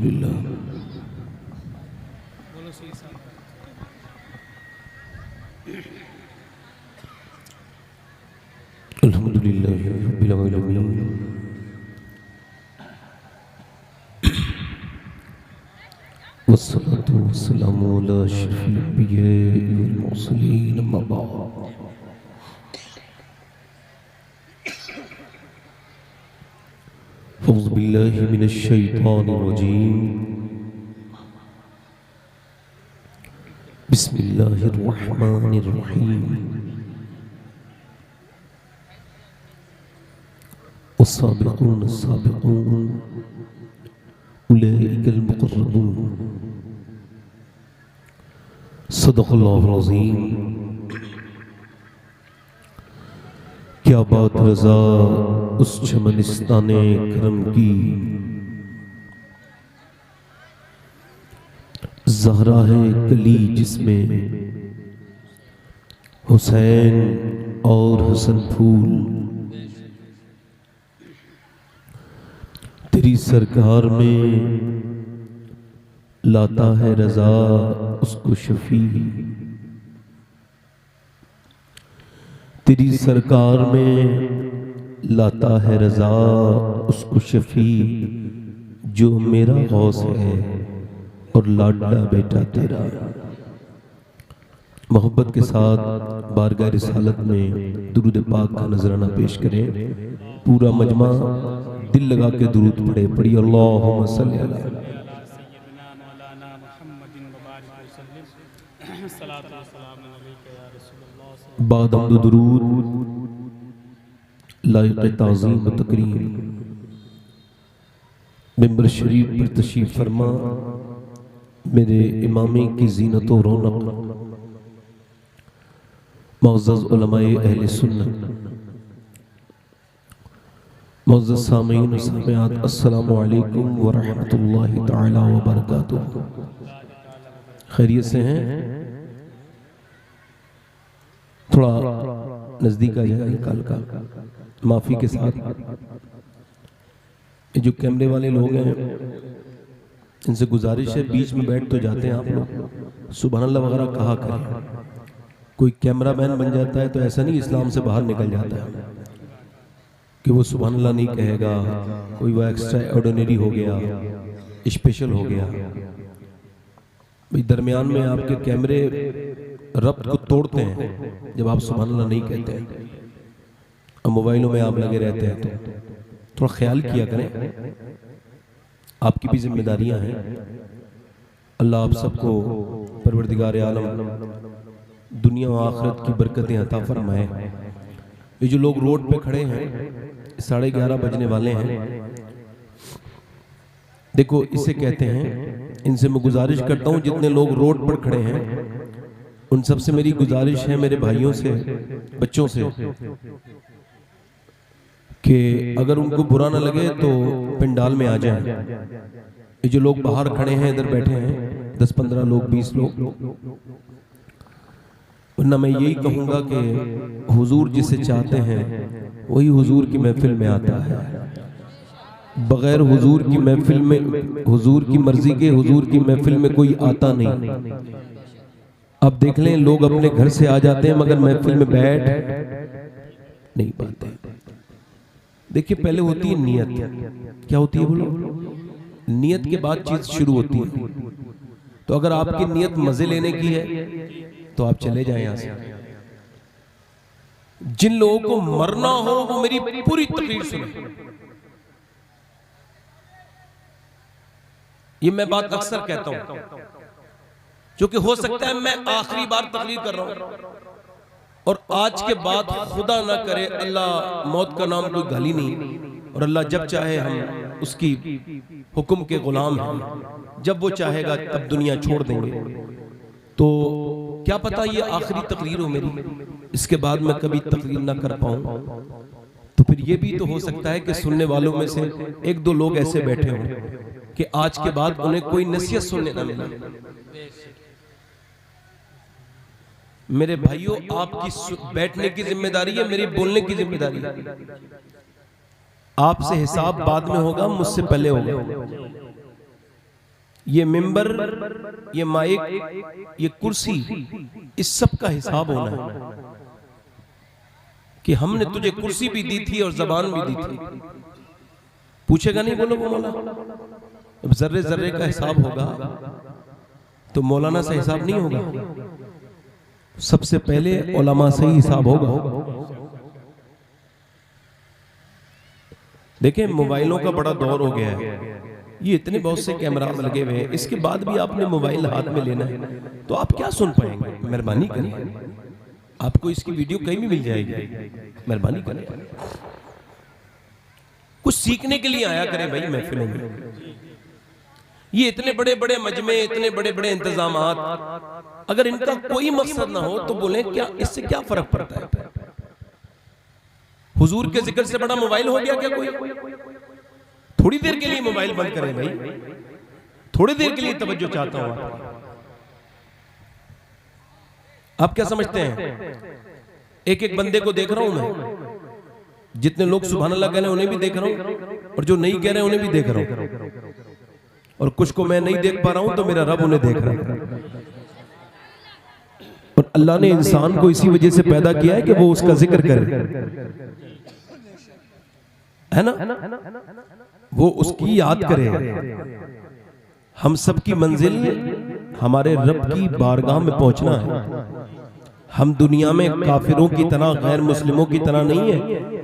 अल्हम्दुलिल्लाह। अल्हम्दुलिल्लाहि रब्बिल आलमीन वस्सलातु वस्सलामु अला अशरफिल अंबिया'i वल मुरसलीन अम्मा बाद। औज़ु बिल्लाहि मिनश शैतानिर रजीम। बिस्मिल्लाहिर रहमानिर रहीम। वस्साबिक़ून अस्साबिक़ून उलाइकल मुक़र्रबून। सदक़ल्लाहुल अज़ीम। क्या बात रज़ा उस चमनिस्ताने करम की, ज़हरा है कली जिसमें हुसैन और हसन फूल। तेरी सरकार में लाता है रज़ा उसको शफी। तेरी सरकार में लाता है रज़ा उसको शफी, जो मेरा गौस है और लाडला बेटा तेरा। मोहब्बत के साथ बारगाह रिसालत में दुरूद पाक का नजराना पेश करें। पूरा मजमा दिल लगा के दुरूद पढ़े। पढ़िए अल्लाहुम्मा सल्ली अला बाद हम्द दुरूद लायक़ ताज़ीम व तकरीम। मिंबर शरीफ पर तशरीफ फरमा मेरे इमामे की ज़ीनत व रौनक, मुअज़्ज़ज़ उलमाए अहले सुन्नत, मुअज़्ज़ज़ सामीईन व सामिआत, अस्सलामु अलैकुम व रहमतुल्लाहि तआला व बरकातुहू। खैरियत से हैं? थोड़ा नजदीक आ जाए निकाल का, माफी के साथ। जो कैमरे वाले लोग हैं इनसे गुजारिश है, बीच में बैठ तो जाते हैं आप लोग, सुभान अल्लाह वगैरह कहा करें। कोई कैमरामैन बन जाता है तो ऐसा नहीं इस्लाम से बाहर निकल जाता है कि वो सुभान अल्लाह नहीं कहेगा, कोई वो एक्स्ट्रा ऑर्डिनरी हो गया, स्पेशल हो गया। भाई दरमियान में आपके कैमरे रब्त को तोड़ते हैं जब आप सुभान अल्लाह नहीं कहते हैं। अब मोबाइलों में आप लगे रहते हैं तो थोड़ा ख्याल किया करें, आपकी भी जिम्मेदारियां हैं। अल्लाह आप सबको परवरदिगार आलम दुनिया और आखिरत की बरकतें अता फरमाए। ये जो लोग रोड पे खड़े हैं, 11:30 बजने वाले हैं, देखो इसे कहते हैं, इनसे मैं गुजारिश करता हूं जितने लोग रोड पर खड़े हैं उन सब से मेरी गुजारिश है, मेरे भाइयों से, बच्चों से, कि अगर उनको बुरा ना लगे तो पंडाल में आ जाएं। ये जो लोग बाहर खड़े हैं, इधर बैठे हैं 10-15 लोग, 20 लोग, वरना मैं यही कहूंगा कि हुजूर जिसे चाहते हैं वही हुजूर की महफिल में आता है। बगैर हुजूर की महफिल में, हुजूर की मर्जी के हुजूर की महफिल में कोई आता नहीं। अब देख लें, लोग अपने घर से आ जाते हैं मगर महफिल में बैठ नहीं पाते। देखिए पहले होती है नियत। क्या होती है बोलो? नियत के बाद चीज शुरू होती है। तो अगर आपकी नियत मजे लेने की है तो आप चले जाएं यहां से। जिन लोगों को मरना हो वो मेरी पूरी तकरीर सुने। ये मैं बात अक्सर कहता हूं, क्योंकि हो सकता है मैं आखिरी बार तकरीर कर रहा हूं और आज के बाद खुदा ना करे अल्लाह मौत का नाम कोई गाली नहीं, और अल्लाह जब चाहे हम उसकी हुक्म के गुलाम हैं, जब वो चाहेगा तब दुनिया छोड़ देंगे। तो क्या पता ये आखिरी तकरीर हो मेरी, इसके बाद मैं कभी तकरीर ना कर पाऊं। तो फिर ये भी तो हो सकता है कि सुनने वालों में से 1-2 लोग ऐसे बैठे हों कि आज के बाद उन्हें कोई नसीहत सुनने ना मिले। मेरे भाइयों, आपकी बैठने की जिम्मेदारी है, मेरी बोलने की जिम्मेदारी है। आपसे हिसाब बाद में होगा, मुझसे पहले होगा। ये मिंबर, ये माइक, ये कुर्सी, इस सब का हिसाब होना है कि हमने तुझे कुर्सी भी दी थी और जबान भी दी थी। पूछेगा नहीं बोलो वो मौला? अब जर्रे जर्रे का हिसाब होगा तो मौलाना से हिसाब नहीं होगा, सबसे पहले उलमा से ही हिसाब होगा। देखिए मोबाइलों का बड़ा दौर हो गया है, ये इतने बहुत से कैमरा लगे हुए हैं, इसके बाद भी आपने मोबाइल हाथ में लेना है तो आप क्या सुन पाएंगे? मेहरबानी करें, आपको इसकी वीडियो कहीं भी मिल जाएगी, मेहरबानी करें, कुछ सीखने के लिए आया करें भाई महफिलों में। ये इतने बड़े बड़े मजमे, इतने बड़े बड़े इंतजामात, अगर इनका कोई मकसद ना हो तो बोले क्या इससे क्या फर्क पड़ता है? हुजूर के जिक्र से बड़ा मोबाइल हो गया क्या कोई? थोड़ी देर के लिए मोबाइल बंद करें भाई, थोड़ी देर के लिए तवज्जो चाहता हूं। आप क्या समझते हैं? एक एक बंदे को देख रहा हूं मैं, जितने लोग सुभान अल्लाह कह रहे हैं उन्हें भी देख रहा हूं और जो नहीं कह रहे हैं उन्हें भी देख रहा हूं, और कुछ को मैं नहीं देख पा रहा हूं तो मेरा रब उन्हें देख रहा है। और अल्लाह ने इंसान को इसी वजह से पैदा किया है कि वो उसका जिक्र करे, है ना, वो उसकी याद करे। हम सब की मंजिल हमारे रब की बारगाह में पहुंचना है। हम दुनिया में काफिरों की तरह, गैर मुस्लिमों की तरह नहीं है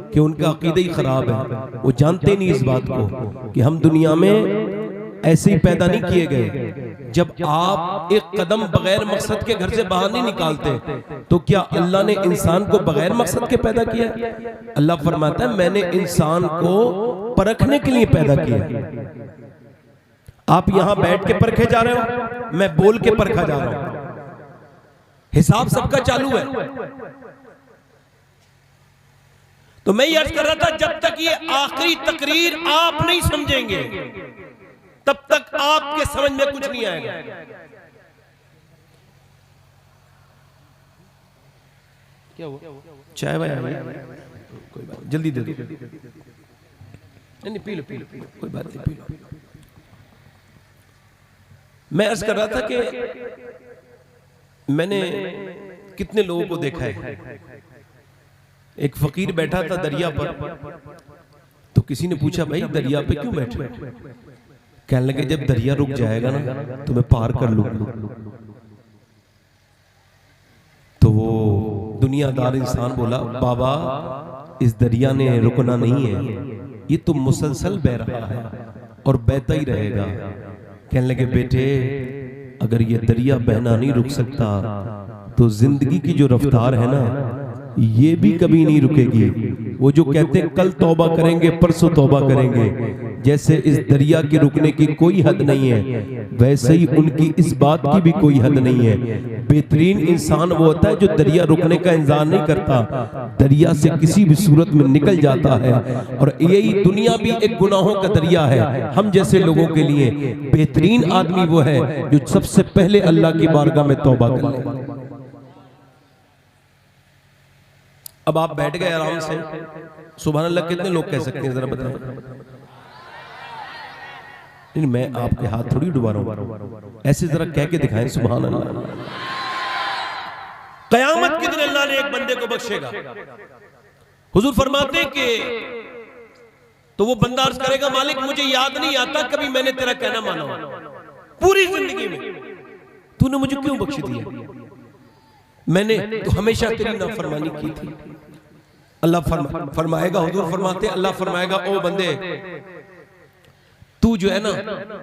कि उनका अकीदा ही खराब है, वो जानते नहीं इस बात को कि हम दुनिया में ऐसे ही पैदा नहीं किए गए। जब आप एक कदम बगैर मकसद के घर से बाहर नहीं निकालते तो क्या अल्लाह ने इंसान को बगैर मकसद के पैदा किया? अल्लाह फरमाता है मैंने इंसान को परखने के लिए पैदा किया। आप यहां बैठ के परखे जा रहे हो, मैं बोल के परखा जा रहा हूं, हिसाब सबका चालू है। तो मैं ये अर्ज कर रहा था, जब तक ये आखिरी तकरीर आप नहीं समझेंगे तब तक आपके समझ में कुछ नहीं आएगा। क्या हुआ? चाय वाय कोई बात, जल्दी दे दो। नहीं पी लो, कोई बात नहीं, पी लो। मैं अर्ज कर रहा था कि मैंने कितने लोगों को देखा है, एक फकीर बैठा था दरिया पर, तो किसी ने पूछा भाई दरिया पे क्यों बैठे? कहने लगे जब दरिया रुक जाएगा ना तो मैं पार कर लूंगा। तो वो दुनियादार इंसान बोला बाबा इस दरिया ने रुकना नहीं है, ये तो मुसलसल बह रहा है और बहता ही रहेगा। कहने लगे बेटे अगर ये दरिया बहना नहीं रुक सकता तो जिंदगी की जो रफ्तार है ना ये भी कभी नहीं रुकेगी। वो जो कहते हैं कल तौबा करेंगे परसों तौबा करेंगे, जैसे इस दरिया के रुकने की कोई हद नहीं है वैसे ही उनकी इस बात की भी कोई हद नहीं है। बेहतरीन इंसान वो होता है जो दरिया रुकने का इंतजार नहीं करता, दरिया से किसी भी सूरत में निकल जाता है। और यही दुनिया भी एक गुनाहों का दरिया है हम जैसे लोगों के लिए। बेहतरीन आदमी वो है जो सबसे पहले अल्लाह की बारगाह में तौबा कर ले। अब आप बैठ गए आराम से, सुभान अल्लाह कितने लोग कह सकते हैं जरा बताएं? नहीं मैं आपके हाथ थोड़ी डुबा रहा हूं, ऐसे जरा कह के दिखाएं सुभान अल्लाह। कयामत के दिन अल्लाह ने एक बंदे को बख्शेगा। हुजूर फरमाते कि तो वो बंदा अर्ज करेगा मालिक मुझे याद नहीं आता कभी मैंने तेरा कहना माना पूरी जिंदगी में, तूने मुझे क्यों बख्श दिया? मैंने तो हमेशा तेरी नाफरमानी की थी। अल्लाह फरमाएगा, हुजूर फरमाते अल्लाह फरमाएगा ओ बंदे तू जो है ना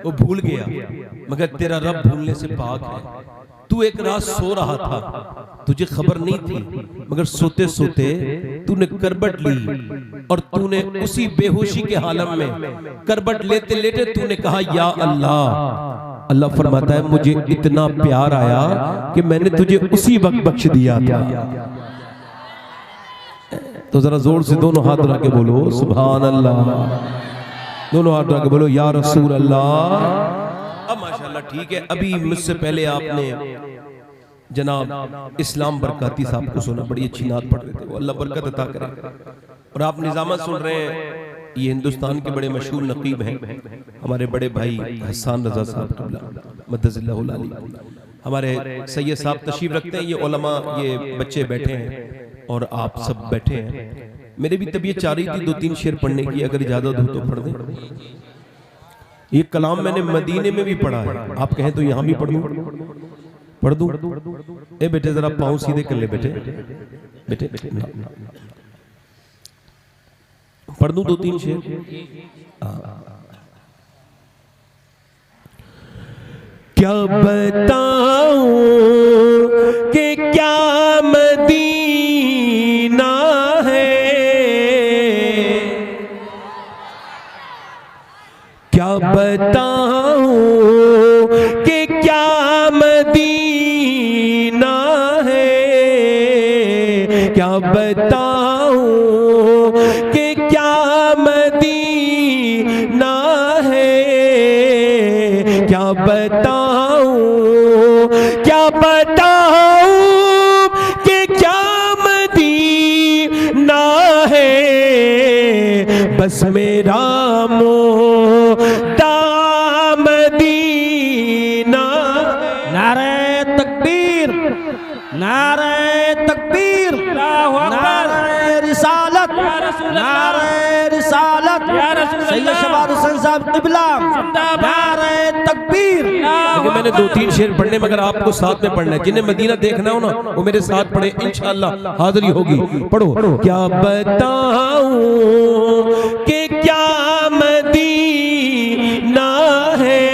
वो भूल गया मगर तेरा रब भूलने से पाक है। तू एक रात सो रहा था, तुझे खबर नहीं थी मगर सोते सोते तूने करबट ली और तूने उसी बेहोशी के हालत में करबट लेते लेते तूने कहा या अल्लाह। अल्लाह फरमाता है मुझे इतना प्यार आया कि मैंने तुझे उसी वक्त बख्श दिया था। तो जरा जोर से दोनों हाथ रख के बोलो सुभान अल्लाह, दोनों हाथ रख के बोलो या रसूल अल्लाह। अब माशाल्लाह ठीक है। अभी मुझसे पहले आपने जनाब इस्लाम बरकाती साहब को सुना, बड़ी अच्छी नात पढ़ रहे थे, वो अल्लाह बरकत अता करे। और आप निजामत सुन रहे हैं ये हिंदुस्तान के बड़े मशहूर नकीब हैं, हमारे बड़े भाई हसन रजा साहब क़िबला मद्दज़िल्लाहुल अली। हमारे सैयद साहब तशरीफ रखते हैं, ये उलमा, ये बच्चे बैठे हैं और आप सब बैठे हैं। मेरी भी तबीयत चाह रही थी 2-3 शेर पढ़ने की, अगर इजाजत हो तो पढ़ दें। ये कलाम मैंने मदीने में भी पढ़ा है, आप कहें तो यहाँ भी पढ़ दूं? ए बेटे जरा पाँव सीधे कर ले बेटे, बेटे पढ़ दूं 2-3 शेर? क्या बताऊं कि क्या मदीना है, क्या बताऊं कि क्या मदीना है, क्या बताऊं कि क्या मदीना है, क्या बताऊं, क्या बताऊं कि क्या मदीना है, बस मेरा मोहता मदीना। नारे तकबीर, नारे तकबीर, नारे रिसालत, नारे रिसालत, सैयद शहबाज हुसैन साहब क़िबला, नारे तकबीर। लेकिन मैंने 2-3 शेर पढ़ने में, अगर आपको साथ में पढ़ना है, जिन्हें मदीना देखना हो ना वो मेरे साथ पढ़े, इंशाअल्लाह हाजिरी होगी। पढ़ो। क्या बताऊं कि क्या मदीना है,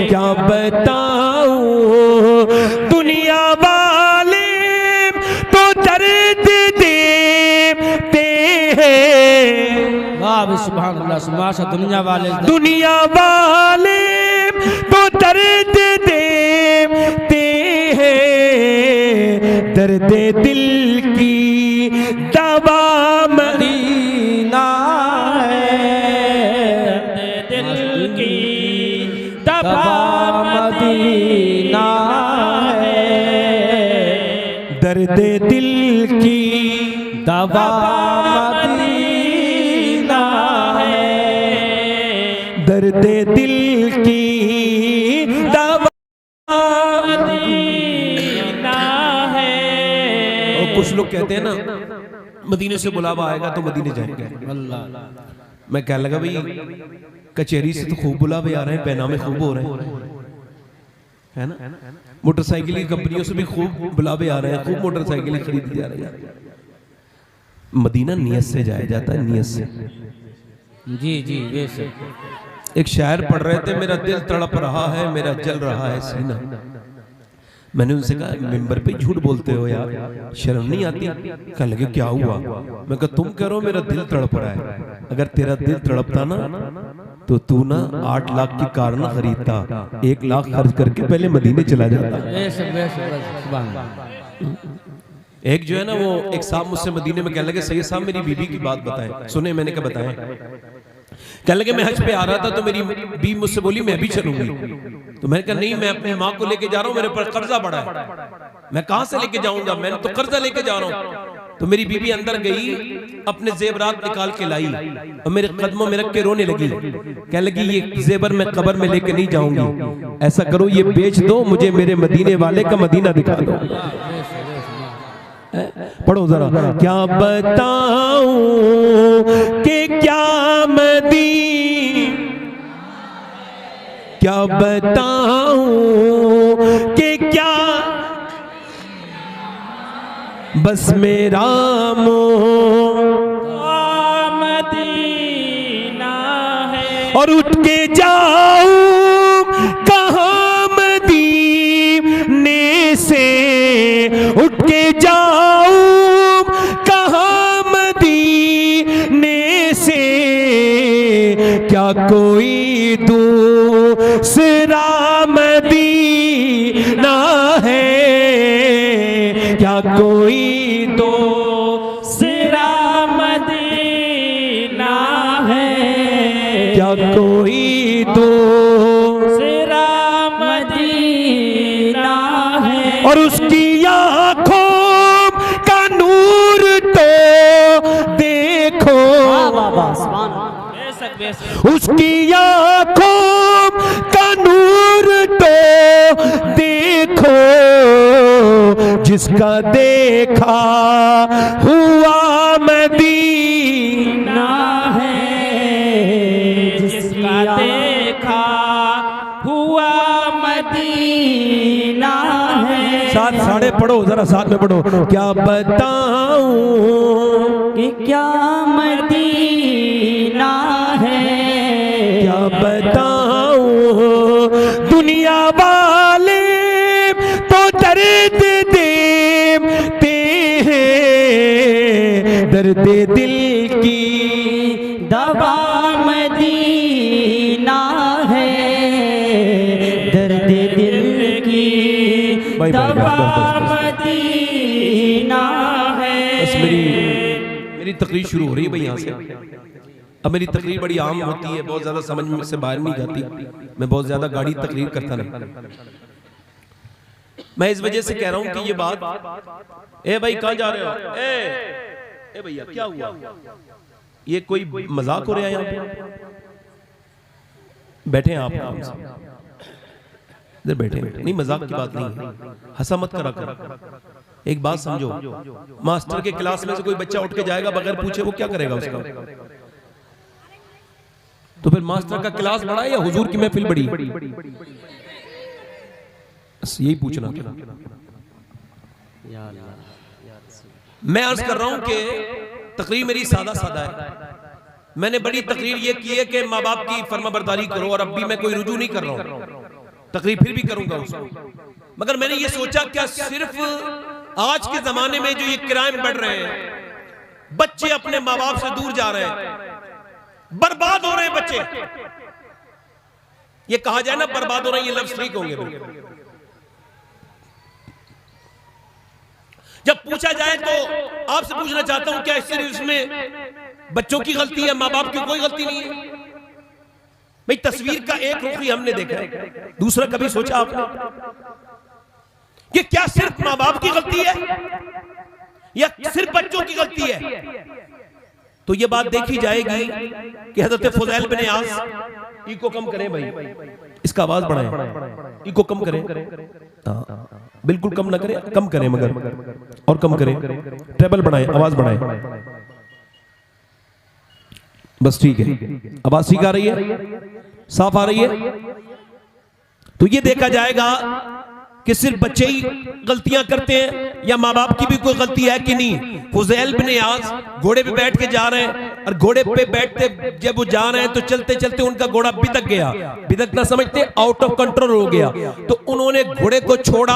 क्या बताऊं, दुनिया वाले तो दर्द देते हैं। वाह सुभान अल्लाह, सुभान दुनिया वाले, दुनिया वाले तो दर्द देते हैं, दर्द दिल की दवा मदीना है, दिल की दवा मदीना है, दर्द दिल की दवा मदीना है, दर्द दिल की दवा मदीना है। और कुछ लोग कहते हैं ना मदीने से बुलावा आएगा तो मदीने जाएंगे। अल्लाह, मैं कहने लगा भाई कचहरी से तो खूब बुलावे आ रहे हैं, पैनामे खूब हो रहे हैं, है ना। मोटरसाइकिल की कंपनियों से भी खूब बुलावे आ रहे हैं, खूब मोटरसाइकिलें खरीदी जा रही है। मदीना नियत से जाया जाता है, नियत से। जी जी बेशक। एक शायर पढ़ रहे थे, मेरा दिल तड़प रहा है, मेरा जल रहा है सीना। मैंने उनसे कहा मिंबर पे झूठ बोलते हो यार, शर्म नहीं आती? कहने लगे क्या हुआ? मैं कहा तुम कह रहे हो मेरा दिल तड़प रहा है, अगर तेरा दिल तड़पता ना तो तू ना 8 लाख की कार ना खरीदता, 1 लाख खर्च करके पहले मदीने चला जाता। बेशक बेशक सुभान। एक जो है ना वो एक साहब मुझसे मदीने में कहने लगे सैयद साहब मेरी बीबी की बात बताएं। सुने? मैंने कहा बताएं। कहने लगे मैं हज पे आ रहा था तो मेरी बीवी मुझसे बोली मैं भी चलूंगी। तो मैंने कहा नहीं, मैं अपनी माँ को लेके जा रहा हूँ, मेरे पर कर्जा बड़ा है, मैं कहां से लेके जाऊंगा, मैंने तो कर्जा लेके जा रहा हूँ। तो मेरी बीवी अंदर गई, अपने जेवरात निकाल के लाई और मेरे कदमों में रख के रोने लगी। कहने लगी ये जेवर मैं कब्र में लेके नहीं जाऊंगी, ऐसा करो ये बेच दो, मुझे मेरे मदीने वाले का मदीना दिखा दो। पढ़ो जरा। क्या बताऊं कि क्या क्या बताऊं कि क्या, बस मेरा मदीना है। और उठ के जाऊं कहाँ मदीने से, उठ के जाऊं कहाँ मदीने से, क्या कोई दूसरा मदीना है, क्या कोई दूसरा मदीना है, क्या कोई दूसरा मदीना है। और उसकी आँखों का नूर तो देखो, वाह सुभान अल्लाह। बेशक बेशक उसकी आंखों का नूर तो देखो, जिसका देखा हुआ मदीना है जिसका देखा हुआ मदीना है। साथ साढ़े पढ़ो, जरा साथ में पढ़ो। क्या बताऊं कि क्या मदीना है, क्या बताऊं, दुनिया वाले तो दर्द देते हैं, दर्द दिल की दवा मदीना है, दर्द दिल की भाई, दवा बस। मदीना है। बस मेरी तकरीर शुरू हो रही है भाई यहाँ से। अब मेरी तकरीर बड़ी आम होती है, बहुत ज्यादा समझ में से बाहर नहीं जाती, मैं बहुत ज्यादा गाड़ी तकरीर करता नहीं। मैं इस वजह से कह रहा हूं कि ये बात, ए भाई कहां जा रहे हो, ए भैया क्या हुआ, ये कोई मजाक हो रहा है यहाँ पे? बैठे हैं आप आराम से, इधर बैठे हैं। नहीं, मजाक की बात नहीं है, हंसा मत करा कर। एक बात समझो, मास्टर के क्लास में से कोई बच्चा उठ के जाएगा बगैर पूछे, वो क्या करेगा उसका? तो फिर मास्टर का क्लास बड़ा है या हुजूर की महफिल बड़ी? बस यही पूछना था। मैं अर्ज कर रहा हूं कि तकरीर मेरी सादा सादा है। मैंने बड़ी तकरीर ये की है कि माँ बाप की फर्माबरदारी करो, और अब भी मैं कोई रुजू नहीं कर रहा हूं, तकरीर फिर भी करूंगा उसको। मगर मैंने ये सोचा, क्या सिर्फ आज के जमाने में जो ये क्राइम बढ़ रहे हैं, बच्चे अपने माँ बाप से दूर जा रहे हैं, बर्बाद हो रहे हैं बच्चे, ये कहा जाए ना बर्बाद हो रहे हैं, ये लफ्ज ठीक होंगे। जब पूछा जाए तो आपसे पूछना चाहता हूं, क्या इसमें बच्चों की गलती है, माँ बाप की कोई गलती नहीं है? भाई तस्वीर का एक रुख ही हमने देखा है, दूसरा कभी सोचा आपने कि क्या सिर्फ माँ बाप की गलती है या सिर्फ बच्चों की गलती है? तो ये बात देखी जाएगी कि हजरत फुज़ैल बिन यास, इको कम करें भाई, इसका आवाज बढ़ाएं, इको कम करें, बिल्कुल कम ना करें, कम करें मगर, और कम करें, ट्रेबल बढ़ाएं, आवाज बढ़ाएं, बस ठीक है। आवाज ठीक आ रही है, साफ आ रही है? तो ये देखा जाएगा कि सिर्फ बच्चे ही गलतियां करते हैं या माँ बाप की भी कोई गलती है कि नहीं। फुज़ैल बिन यास घोड़े पे बैठ के जा रहे हैं, और घोड़े पे बैठते जब वो जा रहे हैं तो चलते चलते उनका घोड़ा बिदक गया, बिदकना समझते, आउट ऑफ कंट्रोल हो गया। तो उन्होंने घोड़े को छोड़ा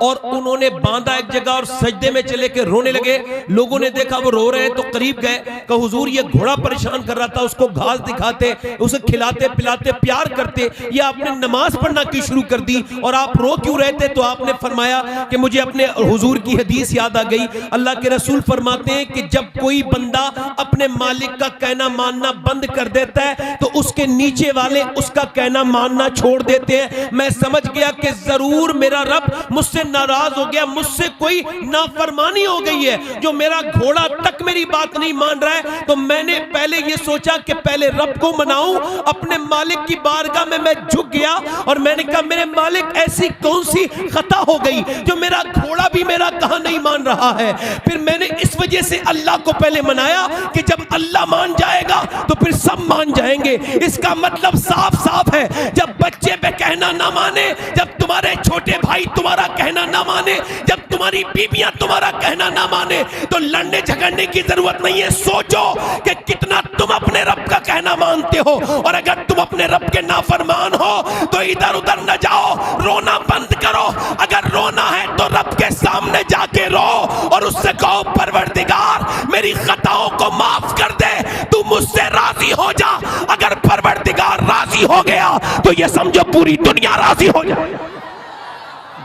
और उन्होंने बांधा एक जगह और सजदे में चले के रोने लगे। लोगों ने देखा वो रो रहे हैं तो करीब गए, कहा हुजूर ये घोड़ा परेशान कर रहा था, उसको घास दिखाते, उसे खिलाते पिलाते प्यार करते, ये आपने नमाज पढ़ना क्यों शुरू कर दी और आप रो क्यों रहे थे? तो आपने फरमाया कि मुझे अपने हुजूर की हदीस याद आ गई। अल्लाह के रसूल फरमाते हैं कि जब कोई बंदा अपने मालिक का कहना मानना बंद कर देता है तो उसके नीचे वाले उसका कहना मानना छोड़ देते हैं। मैं समझ गया कि जरूर मेरा रब मुझसे नाराज हो गया, मुझसे कोई नाफरमानी हो गई है, जो मेरा घोड़ा तक मेरी बात नहीं मान रहा है। तो मैंने पहले ये सोचा कि पहले रब को मनाऊं, अपने मालिक की बारगाह में मैं झुक गया और मैंने कहा मेरे मालिक ऐसी कौन सी खता हो गई जो मेरा घोड़ा भी मेरा कहा नहीं मान रहा है। फिर मैंने इस वजह से अल्लाह को पहले मनाया कि जब अल्लाह मान जाएगा तो फिर सब मान जाएंगे। इसका मतलब साफ साफ है, जब बच्चे पे कहना ना माने, जब तुम्हारे छोटे भाई तुम्हारा कहना ना माने, जब तुम्हारी बीबियां तुम्हारा कहना ना माने, तो लड़ने झगड़ने की जरूरत नहीं है। सोचो कि कितना तुम अपने रब का कहना मानते हो, और अगर तुम अपने रब के नाफरमान हो तो इधर उधर न जाओ, रोना बंद करो। अगर रोना है तो रब के सामने जाके रो और उससे कहो परवरदिगार मेरी खताओं को माफ कर दे, तू मुझसे राजी हो जा। अगर परवरदिगार राजी हो गया तो ये समझो पूरी दुनिया राजी हो जाए।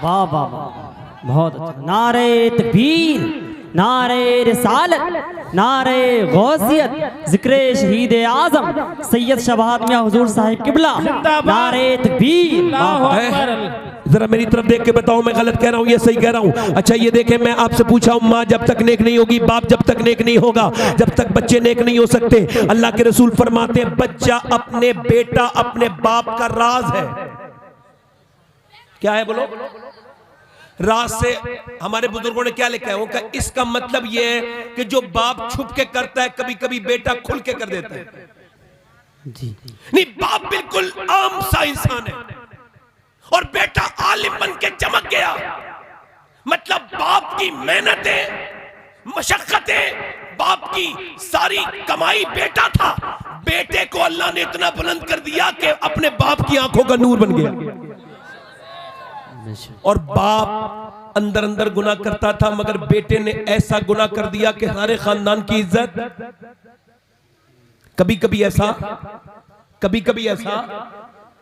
वाह वाह वाह, बहुत अच्छा। नारे तकबीर, नारे रिसालत, नारे गौसियत, जिक्र शहीद आजम सैयद शबाहत मियां हुजूर साहिब किबला, नारे तकबीर। अल्लाहु अकबर। जरा मेरी तरफ देख के बताओ मैं गलत कह रहा हूँ, ये सही कह रहा हूँ? अच्छा ये देखें, मैं आपसे पूछा हूँ, माँ जब तक नेक नहीं होगी, बाप जब तक नेक नहीं होगा, जब तक बच्चे नेक नहीं हो सकते। अल्लाह के रसूल फरमाते हैं बच्चा अपने बेटा अपने बाप का राज है। क्या है बोलो? राज से हमारे बुजुर्गों ने क्या लिखा है? उनका इसका मतलब यह है कि जो बाप छुप के करता है कभी कभी बेटा खुल के कर देता है। जी नहीं, बाप बिल्कुल आम सा इंसान है और बेटा आलिम बन के चमक गया। मतलब बाप की मेहनतें, मशक्कतें, बाप की सारी कमाई बेटा था। बेटे को अल्लाह ने इतना बुलंद कर दिया कि अपने बाप की आंखों का नूर बन गया। और बाप अंदर अंदर गुनाह करता था, मगर बेटे ने ऐसा गुनाह कर दिया कि सारे खानदान की इज्जत। कभी कभी ऐसा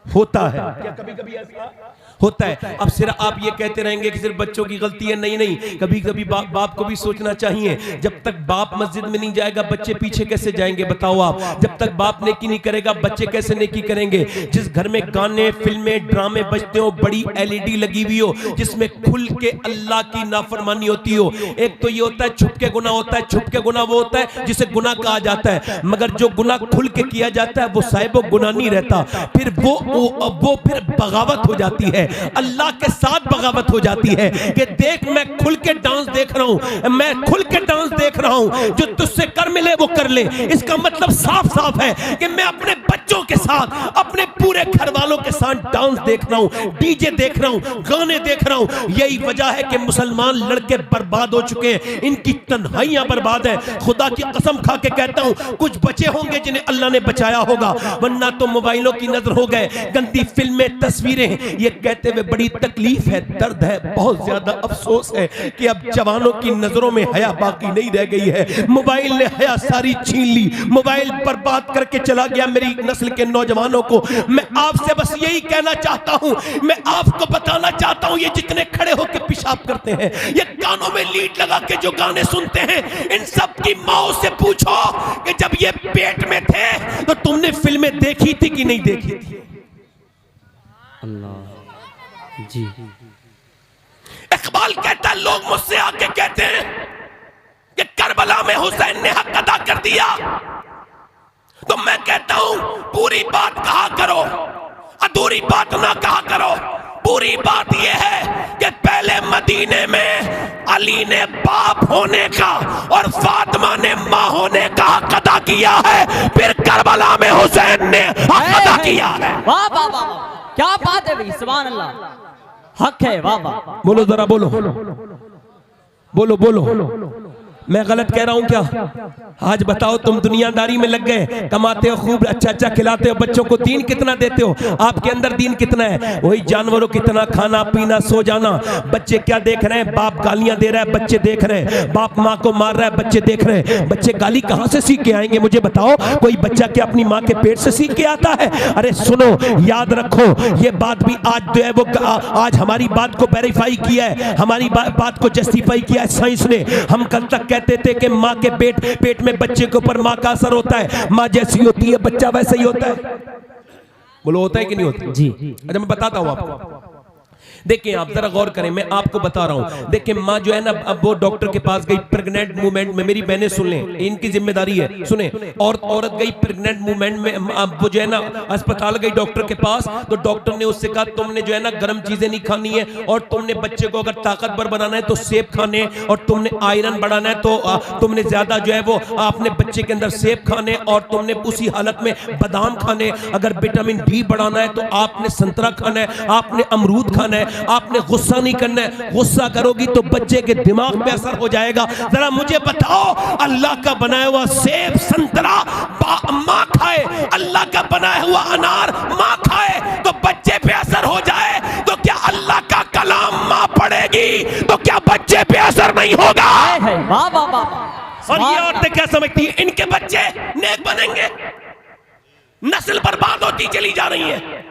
होता है। क्या कभी कभी ऐसा होता है? अब सिर्फ आप ये कहते रहेंगे कि सिर्फ बच्चों की गलती है। नहीं नहीं, कभी कभी बाप को भी सोचना चाहिए। जब तक बाप मस्जिद में नहीं जाएगा बच्चे पीछे कैसे जाएंगे बताओ आप? जब तक बाप नेकी नहीं करेगा बच्चे कैसे नेकी करेंगे? जिस घर में गाने, फिल्में, ड्रामे बजते हो, बड़ी LED लगी हुई हो, जिसमें खुल के अल्लाह की नाफरमानी होती हो। एक तो ये होता है छुप के गुनाह होता है। छुप के गुनाह वो होता है जिसे गुनाह कहा जाता है, मगर जो गुनाह खुल के किया जाता है वो साहिब गुनाह नहीं रहता। फिर वो फिर बगावत हो जाती है, अल्लाह के साथ बगावत हो जाती है कि देख मैं खुल के डांस देख रहा हूं, मैं खुल के डांस देख रहा हूं, जो तुझसे कर मिले वो कर ले। इसका मतलब साफ साफ है कि मैं अपने बच्चों के साथ, अपने पूरे घर वालों के साथ डांस देख रहा हूं, डीजे देख रहा हूं, गाने देख रहा हूं। यही वजह है कि मुसलमान लड़के बर्बाद हो चुके हैं, इनकी तन्हाइयां बर्बाद है। खुदा की कसम खा के कहता हूं कुछ बचे होंगे जिन्हें अल्लाह ने बचाया होगा, वरना तो मोबाइलों की नजर हो गए, गंदी फिल्में, तस्वीरें। ये कहते हुए बड़ी तकलीफ है, दर्द है, बहुत ज्यादा अफसोस है कि अब जवानों की नजरों में हया बाकी नहीं रह गई है। मोबाइल ने हया सारी छीन ली, मोबाइल बर्बाद करके चला गया मेरी नस्ल के नौजवानों को। मैं आपसे बस यही कहना चाहता हूं, मैं आपको बताना चाहता हूं, ये जितने खड़े होकर पेशाब करते हैं, ये कानों में लीड लगा के जो गाने सुनते हैं, इन सब की माओ से पूछो कि जब ये पेट में थे तो तुमने फिल्में देखी थी कि नहीं देखी थी? अल्लाह जी। इकबाल कहता है लोग मुझसे आके कहते हैं कि करबला में हुसैन ने हक अदा कर दिया, तो मैं कहता हूं पूरी बात कहा करो, अधूरी बात ना कहा करो। पूरी बात यह है कि पहले मदीने में अली ने बाप होने का और फातिमा ने मां होने का हक अदा किया है, फिर करबला में हुसैन ने हक अदा किया है। वाह वाह वाह, क्या बात है भाई, सुभान अल्लाह, हक है। वाह वाह, बोलो जरा, बोलो बोलो बोलो, मैं गलत कह रहा हूं क्या? आज बताओ, तुम दुनियादारी में लग गए, कमाते हो खूब, अच्छा अच्छा खिलाते हो बच्चों को, दीन कितना देते हो? आपके अंदर दीन कितना है? वही जानवरों कितना खाना पीना सो जाना। बच्चे क्या देख रहे हैं? बाप गालियां दे रहा है, बच्चे देख रहे हैं। बाप माँ को मार रहा है, बच्चे देख रहे हैं। बच्चे गाली कहां से सीख के आएंगे मुझे बताओ? कोई बच्चा क्या अपनी माँ के पेट से सीख के आता है? अरे सुनो, याद रखो, ये बात भी आज जो है वो आज हमारी बात को वेरीफाई किया है, हमारी बात को जस्टिफाई किया है साइंस ने। हम कल तक कहते थे कि माँ के पेट में बच्चे के ऊपर माँ का असर होता है, माँ जैसी होती है बच्चा वैसा ही होता है। बोलो होता है कि नहीं होता? जी। अच्छा मैं बताता हूं आपको, देखिए आप जरा गौर करें, मैं आपको बता रहा हूं। देखिए माँ जो है ना, अब वो डॉक्टर के पास गई प्रेग्नेंट मूवमेंट में, मेरी बहनें सुन लें, इनकी जिम्मेदारी है, सुने। और औरत गई प्रेग्नेंट मूवमेंट में, अब वो जो है ना अस्पताल गई डॉक्टर के पास, तो डॉक्टर ने उससे कहा तुमने जो है ना गर्म चीजें नहीं खानी है, और तुमने बच्चे को अगर ताकतवर बनाना है तो सेब खाने, और तुमने आयरन बढ़ाना है तो तुमने ज्यादा जो है वो अपने बच्चे के अंदर सेब खाने, और तुमने उसी हालत में बादाम खाने। अगर विटामिन D बढ़ाना है तो आपने संतरा खाना है, आपने अमरूद खाना है, आपने गुस्सा नहीं करना है। गुस्सा करोगी तो बच्चे के दिमाग पे असर हो जाएगा। जरा मुझे बताओ, अल्लाह का बनाया हुआ सेब संतरा माँ खाए, अल्लाह का बनाया हुआ अनार माँ खाए, तो बच्चे पे असर हो जाए, तो क्या अल्लाह का कलाम माँ पढ़ेगी तो क्या बच्चे पे असर नहीं होगा? वाह वाह वाह। और ये औरतें क्या समझती है, इनके बच्चे नेक बनेंगे? नस्ल बर्बाद होती चली जा रही है।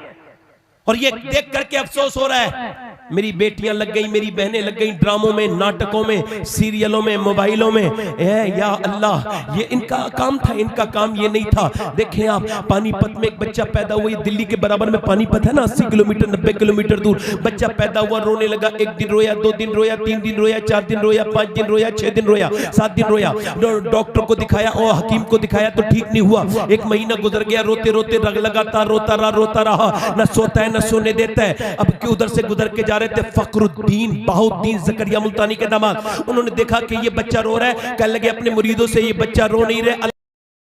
और ये देख करके अफसोस हो रहा है मेरी बेटियां लग गई, मेरी बहनें लग गई ड्रामों में, नाटकों में, सीरियलों में, मोबाइलों में। या अल्लाह, ये इनका काम था, इनका काम ये नहीं था। देखें आप, पानीपत में एक बच्चा पैदा हुआ, ये दिल्ली के बराबर में पानीपत है ना, 80 किलोमीटर 90 किलोमीटर दूर। बच्चा पैदा हुआ, रोने लगा। 1 दिन रोया, 2 दिन रोया, 3 दिन रोया, 4 दिन रोया, 5 दिन रोया, 6 दिन रोया, 7 दिन रोया। डॉक्टर को दिखाया और हकीम को दिखाया तो ठीक नहीं हुआ। 1 महीना गुजर गया, रोते रोते लगातार रोता रहा, न सोता है न सोने देता है। अब क्यों उधर से गुजर के जा रहे थे फखरुद्दीन बहाउद्दीन जकरिया मुल्तानी के दामाद, उन्होंने देखा कि ये बच्चा रो रहा है। कहने लगे अपने मुरीदों से, ये बच्चा रो नहीं रहे,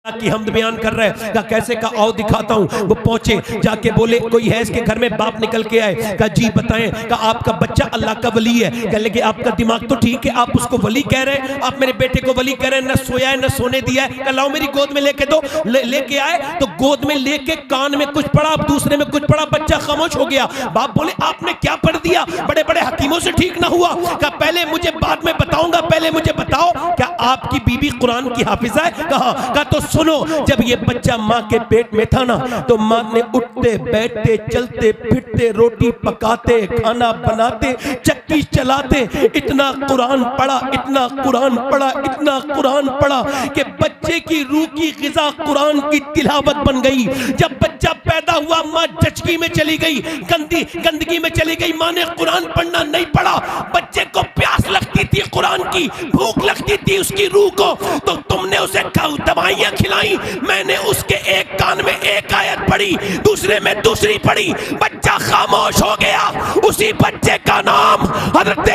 की हमद बयान कर रहा है। कहा कैसे? का आओ दिखाता हूं। वो पहुंचे, जाके बोले कोई है इसके घर में? बाप निकल के आए। कहा जी बताएं। कहा आपका बच्चा अल्लाह का वली है। कहने लगे आपका दिमाग तो ठीक है, आप उसको वली कह रहे हैं, आप मेरे बेटे को वली कह रहे हैं, न सोया है न सोने दिया है। कहा लाओ मेरी गोद में लेके दो। लेके आए तो गोद में लेके कान में कुछ पढ़ा, अब दूसरे में कुछ पढ़ा, बच्चा खामोश हो गया। बाप बोले आपने क्या पढ़ दिया? बड़े बड़े हकीमों से ठीक ना हुआ। कहा पहले मुझे, बाद में बताऊंगा, पहले मुझे बताओ क्या आपकी बीबी कुरान की हाफिजा है? कहा तो सुनो, जब ये बच्चा माँ के पेट में था ना, तो माँ ने उठते बैठते चलते फिरते रोटी पकाते खाना बनाते चक्की चलाते इतना कुरान पढ़ा, इतना कुरान पढ़ा, इतना कुरान पढ़ा कि बच्चे की रूह की ग़िज़ा कुरान की तिलावत बन गई। जब बच्चा पैदा हुआ, माँ जचकी में चली गई, गंदगी में चली गई। माँ ने कुरान पढ़ना नहीं पढ़ा। बच्चे को प्यास लगती थी कुरान की, भूख लगती थी उसकी रूह को, तो तुमने उसे दवाइयाँ खिलाई। मैंने उसके एक कान में एक आयत पढ़ी, दूसरे में दूसरी पढ़ी, बच्चा खामोश हो गया। उसी बच्चे का नाम हजरत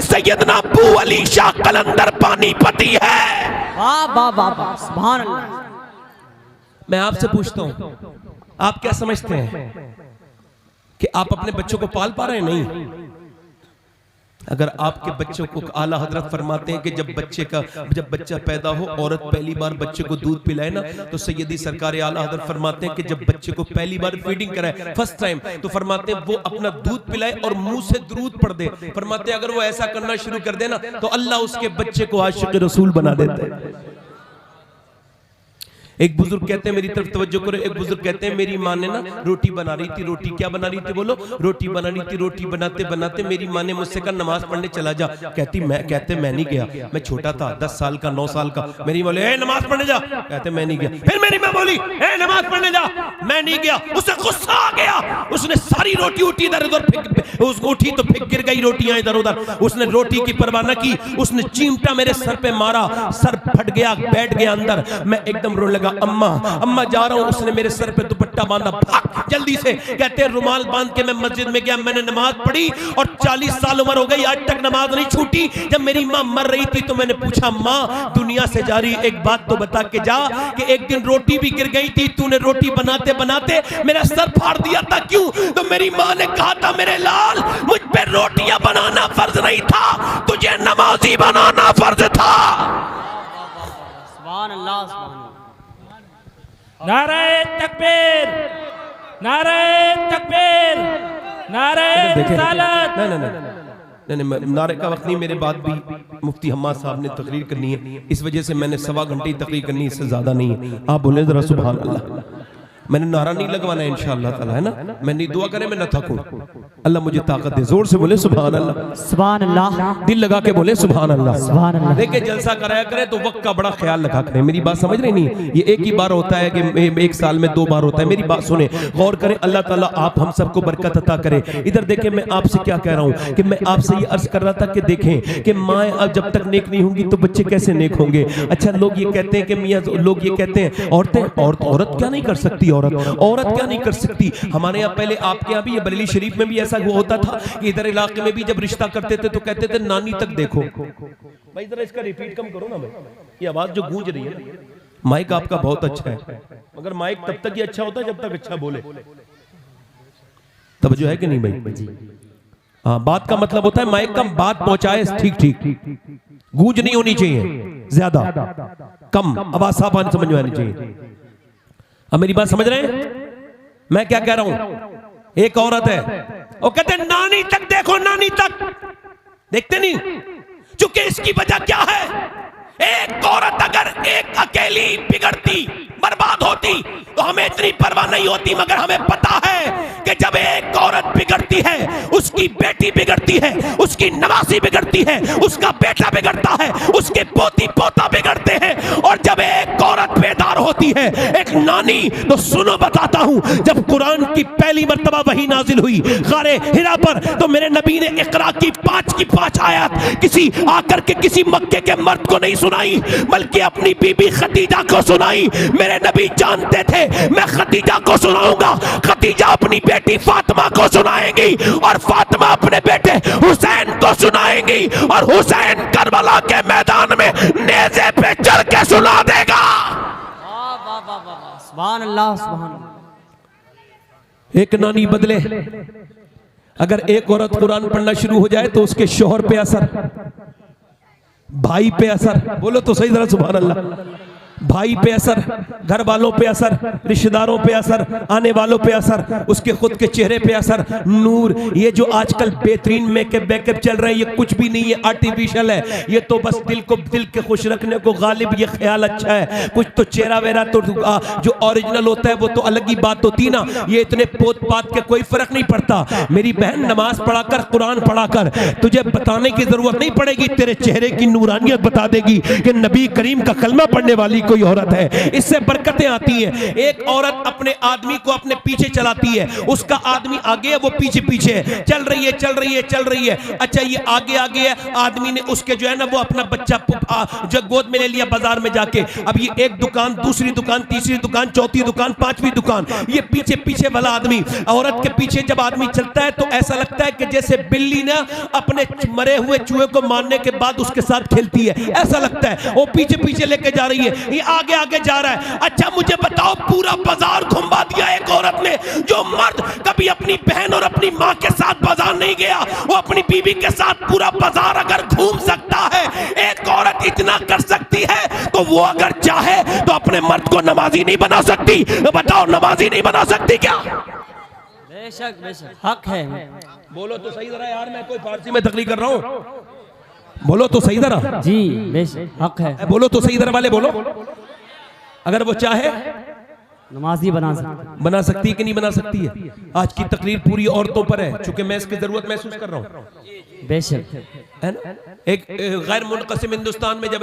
सैयदना अबू अली शाह कलंदर पानीपती है। वाह वाह वाह वाह, सुभान अल्लाह। मैं आपसे पूछता हूं, आप क्या समझते हैं कि आप अपने बच्चों को पाल पा रहे हैं? नहीं। अगर आपके बच्चों को, आला हजरत फरमाते हैं कि जब बच्चा पैदा हो, औरत पहली बार बच्चे को दूध पिलाए ना, तो सैयदी सरकार आला हजरत फरमाते हैं कि जब बच्चे को पहली बार फीडिंग कराए फर्स्ट टाइम, तो फरमाते हैं वो अपना दूध पिलाए और मुंह से दुरूद पढ़ दे। फरमाते हैं अगर वो ऐसा करना शुरू कर देना तो अल्लाह उसके बच्चे को आशिक रसूल बना देता है। एक बुजुर्ग कहते हैं, मेरी तरफ तवज्जो करो, एक बुजुर्ग कहते हैं मेरी माँ ने ना रोटी बना रही थी, रोटी क्या बना रही थी बोलो? रोटी बना रही थी। रोटी बनाते बनाते मेरी माँ ने मुझसे कहा नमाज पढ़ने चला जा। कहते मैं नहीं गया, मैं छोटा था, 10 साल का 9 साल का। मेरी बोले ए नमाज पढ़ने जा। कहते मैं नहीं गया। फिर मेरी माँ बोली ए नमाज पढ़ने जा, मैं नहीं गया। उसे गुस्सा आ गया, उसने सारी रोटी उठी इधर उधर उठी तो फिर गिर गई रोटियां इधर उधर। उसने रोटी की परवाह न की, उसने चिमटा मेरे सर पे मारा, सर फट गया, बैठ गया अंदर। मैं एकदम रोने लगा, अम्मा जा रहा हूं। उसने मेरे सर पे दुपट्टा बांधा, भाग जल्दी से। कहते हैं रुमाल बांध के मैं मस्जिद में गया, मैंने नमाज पढ़ी और 40 साल उम्र हो गई, आज तक नमाज नहीं छूटी। जब मेरी माँ मर रही थी तो मैंने पूछा माँ दुनिया से जा रही एक बात तो बता के जा कि एक दिन रोटी भी गिर गई थी, तूने रोटी बनाते बनाते मेरा सर फाड़ दिया था, क्यों? तो मेरी माँ ने कहा था मेरे लाल, मुझ पे रोटियां बनाना फर्ज नहीं था, तुझे नमाजी बनाना फर्ज था। सुभान अल्लाह, सुभान अल्लाह। नारे तकबीर, नारे तकबीर, नारे रिसालत। नहीं, नारे का वक्त नहीं, मेरे बाद भी मुफ्ती हम्माद साहब ने तकरीर करनी है, इस वजह से मैंने 1.25 घंटे तकरीर करनी, इससे ज्यादा नहीं है। आप बोले जरा सुभान अल्लाह। मैंने नारा नहीं लगवाना है इंशाअल्लाह ताला, है ना? मैं नहीं, दुआ करें मैं न थकूं, अल्लाह मुझे ताकत दे। जोर से बोले सुभान अल्लाह, सुभान अल्लाह, दिल लगा के बोले सुभान अल्लाह, सुभान अल्लाह। देखिए जलसा कराया करें तो वक्त का बड़ा ख्याल रखा करें। मेरी बात समझ रहे नहीं? ये एक ही बार होता है कि एक साल में 2 बार होता है। मेरी बात सुने, गौर करें, अल्लाह ताला आप हम सबको बरकत अता करे। इधर देखें, मैं आपसे क्या कह रहा हूँ कि मैं आपसे ये अर्ज कर रहा था कि देखें कि माएँ अब जब तक नेक नहीं होंगी तो बच्चे कैसे नेक होंगे? अच्छा, लोग ये कहते हैं कि मियाँ, लोग ये कहते हैं औरत क्या नहीं कर सकती, औरत क्या नहीं कर सकती। हमारे यहाँ पहले, आपके यहाँ भी, ये बरेली शरीफ में भी ऐसा होता था कि इधर इलाके में भी जब रिश्ता करते थे तो कहते थे नानी तक देखो। भाई जरा इसका रिपीट कम करो ना भाई, ये आवाज जो गूंज रही है। माइक आपका बहुत अच्छा है, मगर माइक तब तक ही अच्छा होता है जब तक अच्छा बोले। तवज्जो है कि नहीं भाई? हाँ, बात का मतलब होता है माइक का बात पहुंचाए ठीक, गूंज नहीं होनी चाहिए, ज्यादा कम आवाज साफ आने समझ में आनी चाहिए। अब मेरी बात समझ रहे हैं? मैं क्या कह रहा हूं? एक औरत है, वो कहते हैं नानी तक देखो, नानी तक देखते नहीं, क्योंकि इसकी वजह क्या है? एक औरत अगर एक अकेली बिगड़ती, बर्बाद होती, तो हमें इतनी परवाह नहीं होती, मगर हमें पता है कि जब एक औरत बिगड़ती है, उसकी बेटी बिगड़ती है, उसकी नवासी बिगड़ती है, उसका बेटा बिगड़ता है, उसके पोती पोता बिगड़ते हैं। और जब एक औरत बेदार होती है, एक नानी, तो सुनो बताता हूं, जब कुरान की पहली मर्तबा वही नाजिल हुई गारे हिरा पर, तो मेरे नबी ने इकरा की 5 आयत किसी आकर के किसी मक्के के मर्द को नहीं सुनाई, बल्कि अपनी बीबी खदीजा को सुनाई। मेरे नबी जानते थे मैं खदीजा को सुनाऊंगा, खदीजा अपनी बेटी फातिमा को सुनाएंगी, और फातिमा अपने बेटे हुसैन को सुनाएंगी, और हुसैन करबला के मैदान में नेज़े पे चढ़ के सुना देगा। सुभान अल्लाह, सुभान अल्लाह। एक नानी बदले, अगर एक औरत कुरान पढ़ना शुरू हो जाए तो उसके शोहर पे असर, भाई पे असर, बोलो तो सही जरा सुभान अल्लाह, भाई पे असर, घर वालों पे असर, रिश्तेदारों पे असर, आने वालों पे असर, उसके खुद के चेहरे पे असर, नूर। ये जो आजकल बेहतरीन मेकअप बैकअप चल रहा है, ये कुछ भी नहीं है, आर्टिफिशियल है। ये तो बस दिल के खुश रखने को गालिब ये ख्याल अच्छा है, कुछ तो चेहरा वेरा तो जो ओरिजिनल होता है वो तो अलग ही बात होती ना। ये इतने पोत पात के कोई फर्क नहीं पड़ता। मेरी बहन, नमाज पढ़ा कर, कुरान पढ़ा कर, तुझे बताने की जरूरत नहीं पड़ेगी, तेरे चेहरे की नूरानियत बता देगी कि नबी करीम का कलमा पढ़ने वाली कोई औरत है। इससे बरकतें आती हैं। एक औरत अपने आदमी को अपने पीछे चलाती है, उसका आदमी आगे है, वो पीछे पीछे है, चल रही है चल रही है चल रही है। अच्छा, ये आगे आगे है, आदमी ने उसके जो है ना वो अपना बच्चा जो गोद में ले लिया बाजार में जाके। अब ये एक दुकान, दूसरी दुकान, तीसरी दुकान, चौथी दुकान, पांचवी दुकान, ये पीछे पीछे वाला आदमी, औरत के पीछे जब आदमी चलता है तो ऐसा लगता है कि जैसे बिल्ली ना अपने मरे हुए चूहे को मारने के बाद उसके साथ खेलती है, ऐसा लगता है। वो पीछे पीछे लेके जा रही है, ये आगे आगे जा रहा है। अच्छा, मुझे बताओ, पूरा बाजार घुमा दिया एक औरत ने। जो मर्द कभी अपनी बहन और अपनी मां के साथ बाजार नहीं गया, वो अपनी बीवी के साथ पूरा बाजार अगर घूम सकता है, एक औरत इतना कर सकती है, तो वो अगर चाहे तो अपने मर्द को नमाजी नहीं बना सकती? बताओ, नमाजी नहीं बना सकती क्या? बेशक बेशक, हक है। बोलो तो सही जरा यार, मैं कोई फारसी में तकलीफ कर रहा हूं, बोलो तो सही जरा जी, बेशक हक है। बोलो तो सही जरा वाले बोलो। अगर वो चाहे नमाजी बना सकती है कि नहीं बना सकती है? आज की तकरीर पूरी औरतों पर है, चूंकि मैं इसकी जरूरत महसूस कर रहा हूं। बेशक है ना? एक गैर मुनक़सिम हिंदुस्तान में जब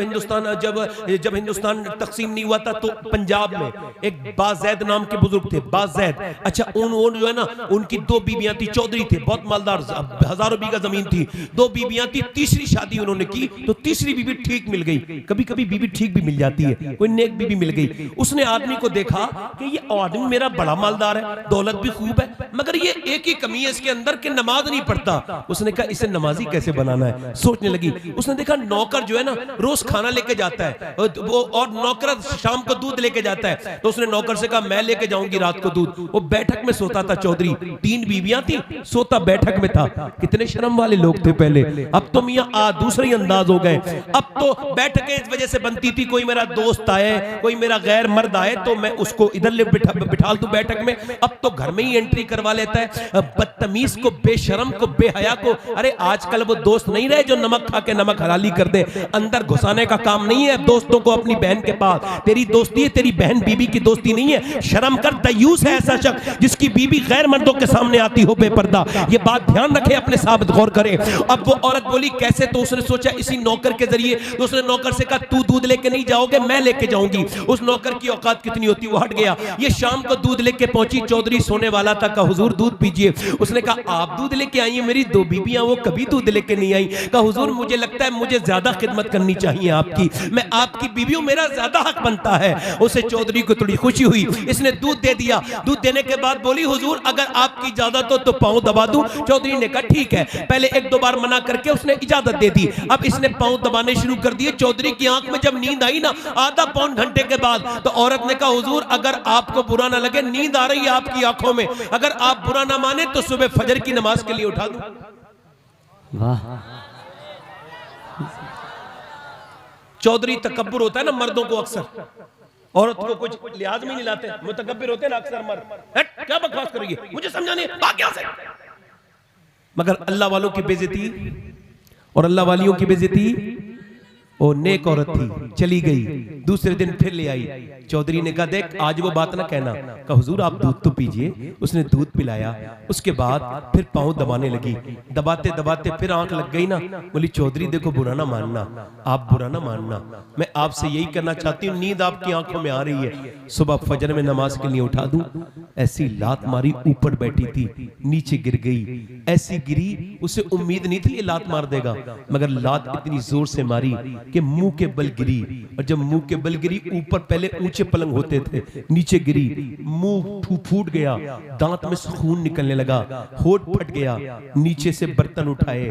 हिंदुस्तान तकसीम नहीं हुआ था, तो पंजाब में एक बाज़ैद नाम के बुजुर्ग थे, बाज़ैद। अच्छा, उन जो है ना, उनकी 2 बीबियां थी, चौधरी थे, बहुत मालदार, हजारों बीघा जमीन थी, 2 बीबियां थी। तीसरी शादी उन्होंने की तो तीसरी बीबी ठीक मिल गई। कभी कभी बीबी ठीक भी मिल जाती है, कोई नेक बीबी मिल गई। उसने आदमी को देखा कि ये आदमी मेरा बड़ा मालदार है, दौलत भी खूब है, मगर ये एक ही कमी है इसके अंदर कि नमाज नहीं पढ़ता। उसने कहा इसे नमाजी कैसे बनाना है, सोचने लगी। उसने देखा नौकर जो है ना रोज खाना लेके जाता है, वो और नौकर शाम को दूध लेके जाता है। तो उसने नौकर से कहा मैं लेके जाऊंगी रात को दूध। वो बैठक में सोता था चौधरी, 3 बीवियां थी, सोता बैठक में था। कितने शर्म वाले लोग थे पहले, अब तो मियां दूसरे अंदाज हो गए। अब तो बैठकें इस वजह से बनती थी, कोई मेरा दोस्त आए, कोई मेरा गैर मर्द आए तो मैं उसको इधर बिठा दूं बैठक में। अब तो घर में ही एंट्री करवा लेता है। बदतमीज को, बेशरम को, बेहया को। अरे आजकल वो दोस्त नहीं रहे जो नमक खा के नमक हलाली कर दे, अंदर घुसाने का काम नहीं है दोस्तों को अपनी बहन के पास। तेरी दोस्ती है, तेरी बहन बीबी की दोस्ती नहीं है। शर्म कर, दयूस है ऐसा शख्स जिसकी बीबी गैर मर्दों के सामने आती हो बेपर्दा। ये बात ध्यान रखे, अपने साबित गौर करे। अब वो औरत बोली कैसे, तो उसने सोचा इसी नौकर के जरिए। तो उसने नौकर से कहा तू दूध लेके नहीं जाओगे, मैं लेके जाऊंगी। उस नौकर की औकात कितनी होती, वो हट गया। ये शाम को दूध लेके पहुंची, चौधरी सोने वाला था, कहा हुजूर दूध पीजिए। उसने कहा आप दूध लेके आई हैं, मेरी 2 बीबियां वो कभी दूध लेके नहीं आई। कहा हुजूर मुझे लगता है मुझे ज्यादा खिदमत करनी चाहिए आपकी, मैं आपकी बीवी हूं, मेरा ज्यादा हक बनता है। उसे चौधरी को थोड़ी खुशी हुई, इसने दूध दे दिया। दूध देने के बाद बोली हुजूर अगर आपकी इजाजत हो तो पांव दबा दूं। चौधरी ने कहा ठीक है। पहले 1-2 बार मना करके उसने इजाजत दे दी। अब इसने पांव दबाने शुरू कर दिए। चौधरी की आंख में जब नींद आई ना, आधा पौन घंटे के बाद, तो औरत ने कहा हुजूर अगर आपको बुरा ना लगे, नींद आ रही है आपकी आंखों में, अगर आप बुरा ना माने तो सुबह फजर की नमाज के लिए उठा दूं। वाह, चौधरी तकब्बुर होता है ना मर्दों को, अक्सर औरत को कुछ लिहाज में नहीं लाते, मुतकब्बिर होते हैं ना अक्सर मर्द। क्या बकवास कर रही है, मुझे समझाने भाग यहां से। मगर अल्लाह वालों की बेइज्जती और अल्लाह वालियों की बेइज्जती वो नेक औरत थी, चली गई, दूसरे दिन फिर ले आई। चौधरी ने कहा देख आज वो बात ना कहना। कहा हुजूर आप दूध तो पीजिए। उसने दूध पिलाया, उसके बाद फिर पाँव दबाने लगी, दबाते दबाते फिर आंख लग गई ना। बोली चौधरी देखो बुरा ना मानना, आप बुरा ना मानना, मैं आपसे यही करना चाहती हूँ, नींद आपकी आंखों में आ रही है, सुबह फजर में नमाज के लिए उठा दूं। ऐसी लात मारी, ऊपर बैठी थी, नीचे गिर गई, ऐसी गिरी उसे उम्मीद नहीं थी ये लात मार देगा, मगर लात इतनी जोर से मारी कि मुंह के बल गिरी। और जब मुंह के बल गिरी, ऊपर पहले ऊंचे पलंग होते थे, नीचे गिरी, मुंह फूट गया, दांत में से खून निकलने लगा, होठ फट गया, नीचे से बर्तन उठाए,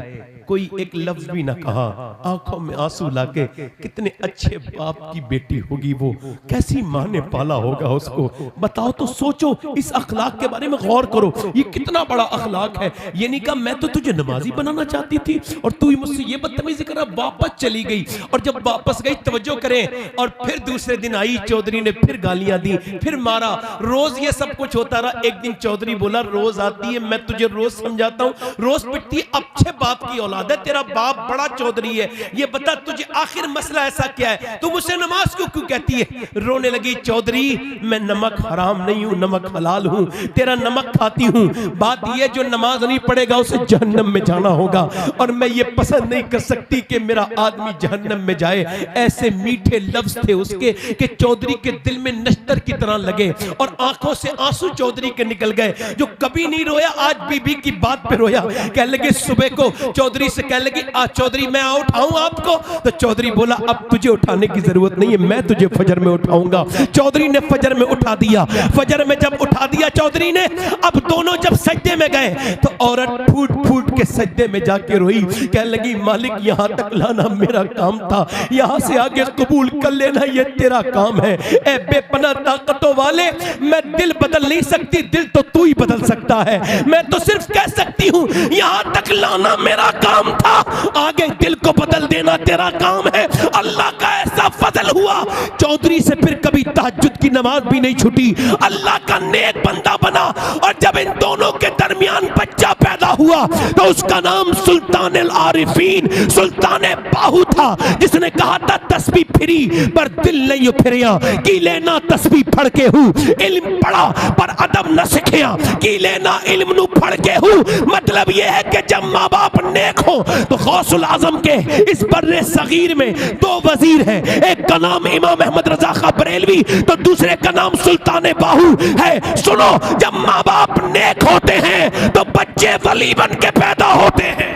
कोई एक लफ्ज भी ना कहा, आंखों में आंसू लाके। कितने अच्छे बाप की बेटी होगी वो, कैसी माँ ने पाला होगा उसको, बताओ तो, सोचो इस अखलाक के बारे में गौर करो, ये कितना बड़ा अखलाक है। ये नहीं कहा मैं तो तुझे नमाजी बनाना चाहती थी और तू ही मुझसे ये बदतमीजी करा, वापस चली गई। और जब वापस गई, तवज्जो करें, और फिर दूसरे दिन आई, चौधरी ने फिर गालियां दी, फिर मारा। रोज ये सब कुछ होता रहा। एक दिन चौधरी बोला रोज आती है, मैं तुझे रोज समझाता हूँ, रोज पिटती है, अच्छे बाप की औलाद है, तेरा बाप बड़ा चौधरी है, ये बता तुझे आखिर मसला ऐसा क्या है, तू मुझसे नमाज क्यों कहती है। रोने लगी, चौधरी मैं नमक हराम नहीं हूं, नमक हलाल हूं, तेरा नमक खाती हूं, बात ये जो नमाज नहीं पढ़ेगा उसे जहन्नम में जाना होगा, और मैं ये पसंद नहीं कर सकती कि मेरा आदमी जहन्नम में जाए। ऐसे मीठे लफ्ज थे उसके कि चौधरी के दिल में नश्तर की तरह लगे, और आंखों से आंसू चौधरी के निकल गए। जो कभी नहीं रोया आज बीबी की बात पे रोया। कह लगे सुबह को चौधरी से कह लगी आज चौधरी मैं उठाऊं आपको, तो चौधरी बोला अब तुझे उठाने की जरूरत नहीं है, मैं तुझे फजर में उठाऊंगा। चौधरी ने फजर में उठा दिया। फजर में जब उठा दिया चौधरी ने, अब दोनों जब सजदे में गए तो औरत फूट फूट के सजदे में जाके रोई, कह लगी मालिक यहां तक लाना मेरा काम था, यहां से आगे कबूल कर लेना ये तेरा काम है। ए बेपना ताकतों वाले, मैं दिल बदल नहीं सकती, दिल तो तू ही बदल सकता है। मैं तो सिर्फ कह सकती हूं यहां तक लाना मेरा काम था, आगे दिल को बदल देना तेरा काम है। अल्लाह का ऐसा फजल हुआ, चौधरी से फिर कभी तहज्जुद की नमाज भी नहीं छूटी, अल्लाह का नेक बंदा बना। और जब इन दोनों के दरमियान बच्चा पैदा हुआ तो उसका नाम सुल्तान अल आरिफीन, सुल्तान बाहू था, जिसने कहा था तस्बीह फिरी पर दिल नहीं फिरिया, की लेना तस्बीह पढ़ के हूँ, इल्म पढ़ा पर अदब न सीखिया, की लेना इल्म नु पढ़ के हूँ। मतलब यह है कि जब माँ बाप नेक हो तो गौसुल आजम के इस बर्रे सगीर में दो वजीर हैं, एक का नाम इमाम अहमद रजा खां बरेलवी तो दूसरे का नाम सुल्तान बाहू है। सुनो, जब माँ बाप नेक होते हैं तो बच्चे वली बन के पैदा होते हैं।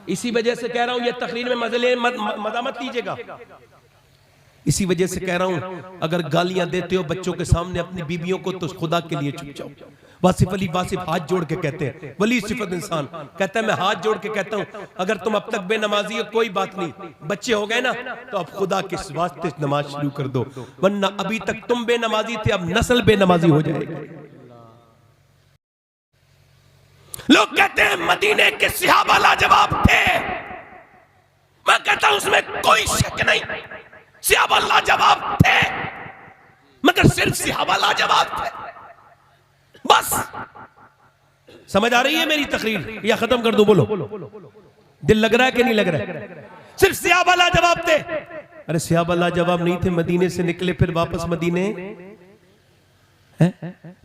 इसी वजह से कह रहा हूं, ये तकरीर में मजा मत लीजिएगा, इसी वजह से कह रहा हूं अगर गालियां देते हो बच्चों के सामने अपनी बीबियों को तो खुदा के लिए चुप जाओ। वासिफ अली वासिफ हाथ जोड़ के कहते हैं, वली सिफत इंसान कहता है मैं हाथ जोड़ के कहता हूं अगर तुम अब तक बेनमाजी हो कोई बात नहीं, बच्चे हो गए ना तो अब खुदा के वास्ते नमाज शुरू कर दो, वरना अभी तक तुम बेनमाजी थे, अब नस्ल बेनमाजी हो जाएगी। लोग कहते हैं मदीने के सहाबा लाजवाब थे, मैं कहता हूं उसमें कोई शक नहीं, सहाबा लाजवाब थे, मगर सिर्फ सहाबा लाजवाब थे बस। समझ आ रही है मेरी तकरीर या खत्म कर दूं? बोलो, दिल लग रहा है कि नहीं लग रहा है? सिर्फ सहाबा लाजवाब थे। अरे सहाबा लाजवाब नहीं थे, मदीने से निकले फिर वापस मदीने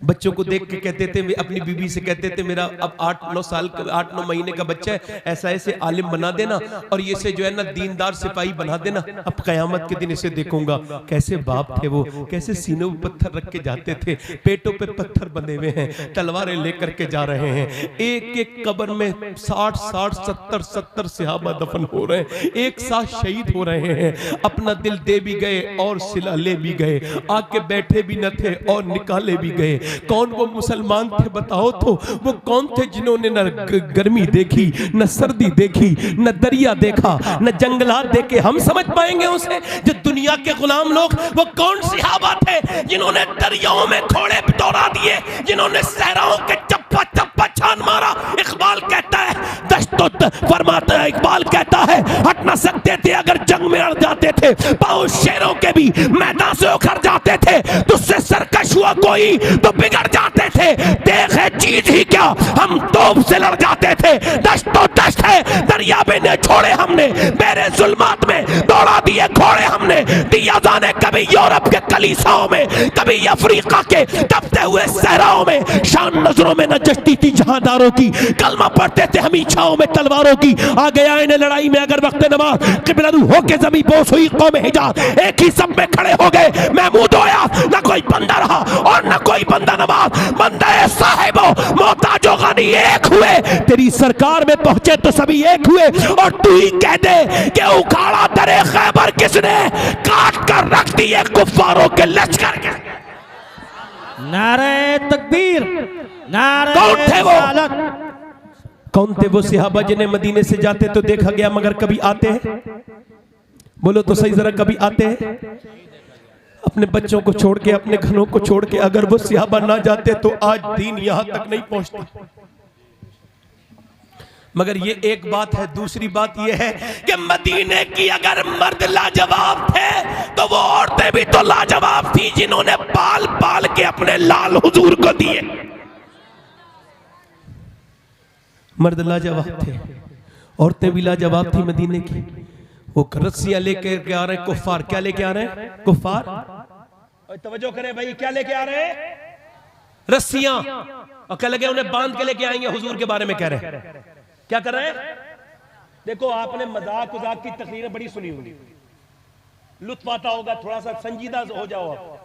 बच्चों को देख के कहते थे, अपनी बीबी से कहते थे मेरा अब 8-9 साल 8-9 महीने का बच्चा है, ऐसा ऐसे आलिम बना देना और ये से जो है ना दीनदार सिपाही बना देना, अब कयामत के दिन इसे देखूंगा। कैसे बाप थे वो, कैसे सीनों पे पत्थर रख के जाते थे, पेटों पे पत्थर बंधे हुए हैं, तलवारें लेकर के जा रहे हैं, एक एक कब्र में 60-60 70-70 सहाबा दफन हो रहे हैं, एक साथ शहीद हो रहे हैं, अपना दिल दे भी गए और सिला ले भी गए, आके बैठे भी न थे और निकाले भी गए। कौन वो मुसलमान थे बताओ तो? वो कौन थे जिन्होंने न गर्मी देखी, न सर्दी देखी, न दरिया देखा, न जंगलात देखे? हम समझ पाएंगे उसे जो दुनिया के गुलाम लोग? वो कौन सहाबा थे जिन्होंने दरियाओं में घोड़े दौड़ा दिए, जिन्होंने सहराओं के चप्पा चप्पा छान मारा? इकबाल कहता है दश्त फरमाता है, इकबाल कहता है हट ना सकते थे अगर जंग में अड़ जाते थे, पाँव शेरों के भी मैदान से उखड़ जाते थे, तुझसे सरकश हुआ कोई तो बिगड़ जाते थे, देख है चीज ही क्या हम तोप से लड़ जाते थे, दश्त तो दश्त है दरिया में ने छोड़े हमने, मेरे जुल्मात में दौड़ा दिए घोड़े हमने, दिया जाने कभी यूरोप के कलीसाओं में, कभी अफ्रीका के तपते हुए सहराओं में, शान नजरों में न जचती थी जहांदारों की, कलमा पढ़ते थे हम इच्छाओं में तलवारों की, आ गया इन्हें लड़ाई में अगर वक्त नमाज, किबलरू होके जमी बोस हुई कौम हिजाज, एक ही सब में खड़े हो गए महमूद होया, न कोई बंदा रहा और न कोई बंदा नमाज, बंदा साहिबो मोहताजो गनी एक हुए, तेरी सरकार में पहुंचे तो सभी एक हुए, और तू ही कह दे कि उखाड़ा दरे खैबर किसने, काट कर रख दिए कुफ्फारों के लश्कर के। नारे तकबीर, नारे कौन थे वो? रिसालत। कौन थे वो सहाबा जिन्हें मदीने से जाते तो देखा गया मगर कभी आते हैं? बोलो तो सही जरा, कभी आते हैं? अपने बच्चों को छोड़ के, अपने घरों को छोड़ के, अगर वो सहाबा ना जाते तो आज दीन यहां तक नहीं पहुंचता। मगर ये एक बात है, दूसरी बात ये है कि मदीने की अगर मर्द लाजवाब थे तो वो औरतें भी तो लाजवाब थी, जिन्होंने पाल पाल के अपने लाल हुजूर को दिए। मर्द लाजवाब थे, औरतें भी लाजवाब थी मदीने की। वो रस्सियां लेके आ रहे कुफ्फार, क्या लेके आ रहे हैं कुफ्फार? तवज्जो करें भाई, क्या लेके आ रहे हैं? रस्सियां, और क्या लगे उन्हें बांध के लेके आएंगे हुजूर के बारे में कह रहे हैं। क्या कर रहे हैं? देखो आपने मजाक उजाक की तकरीरें बड़ी सुनी होंगी, लुत्फ आता होगा, थोड़ा सा संजीदा हो जाओ आप,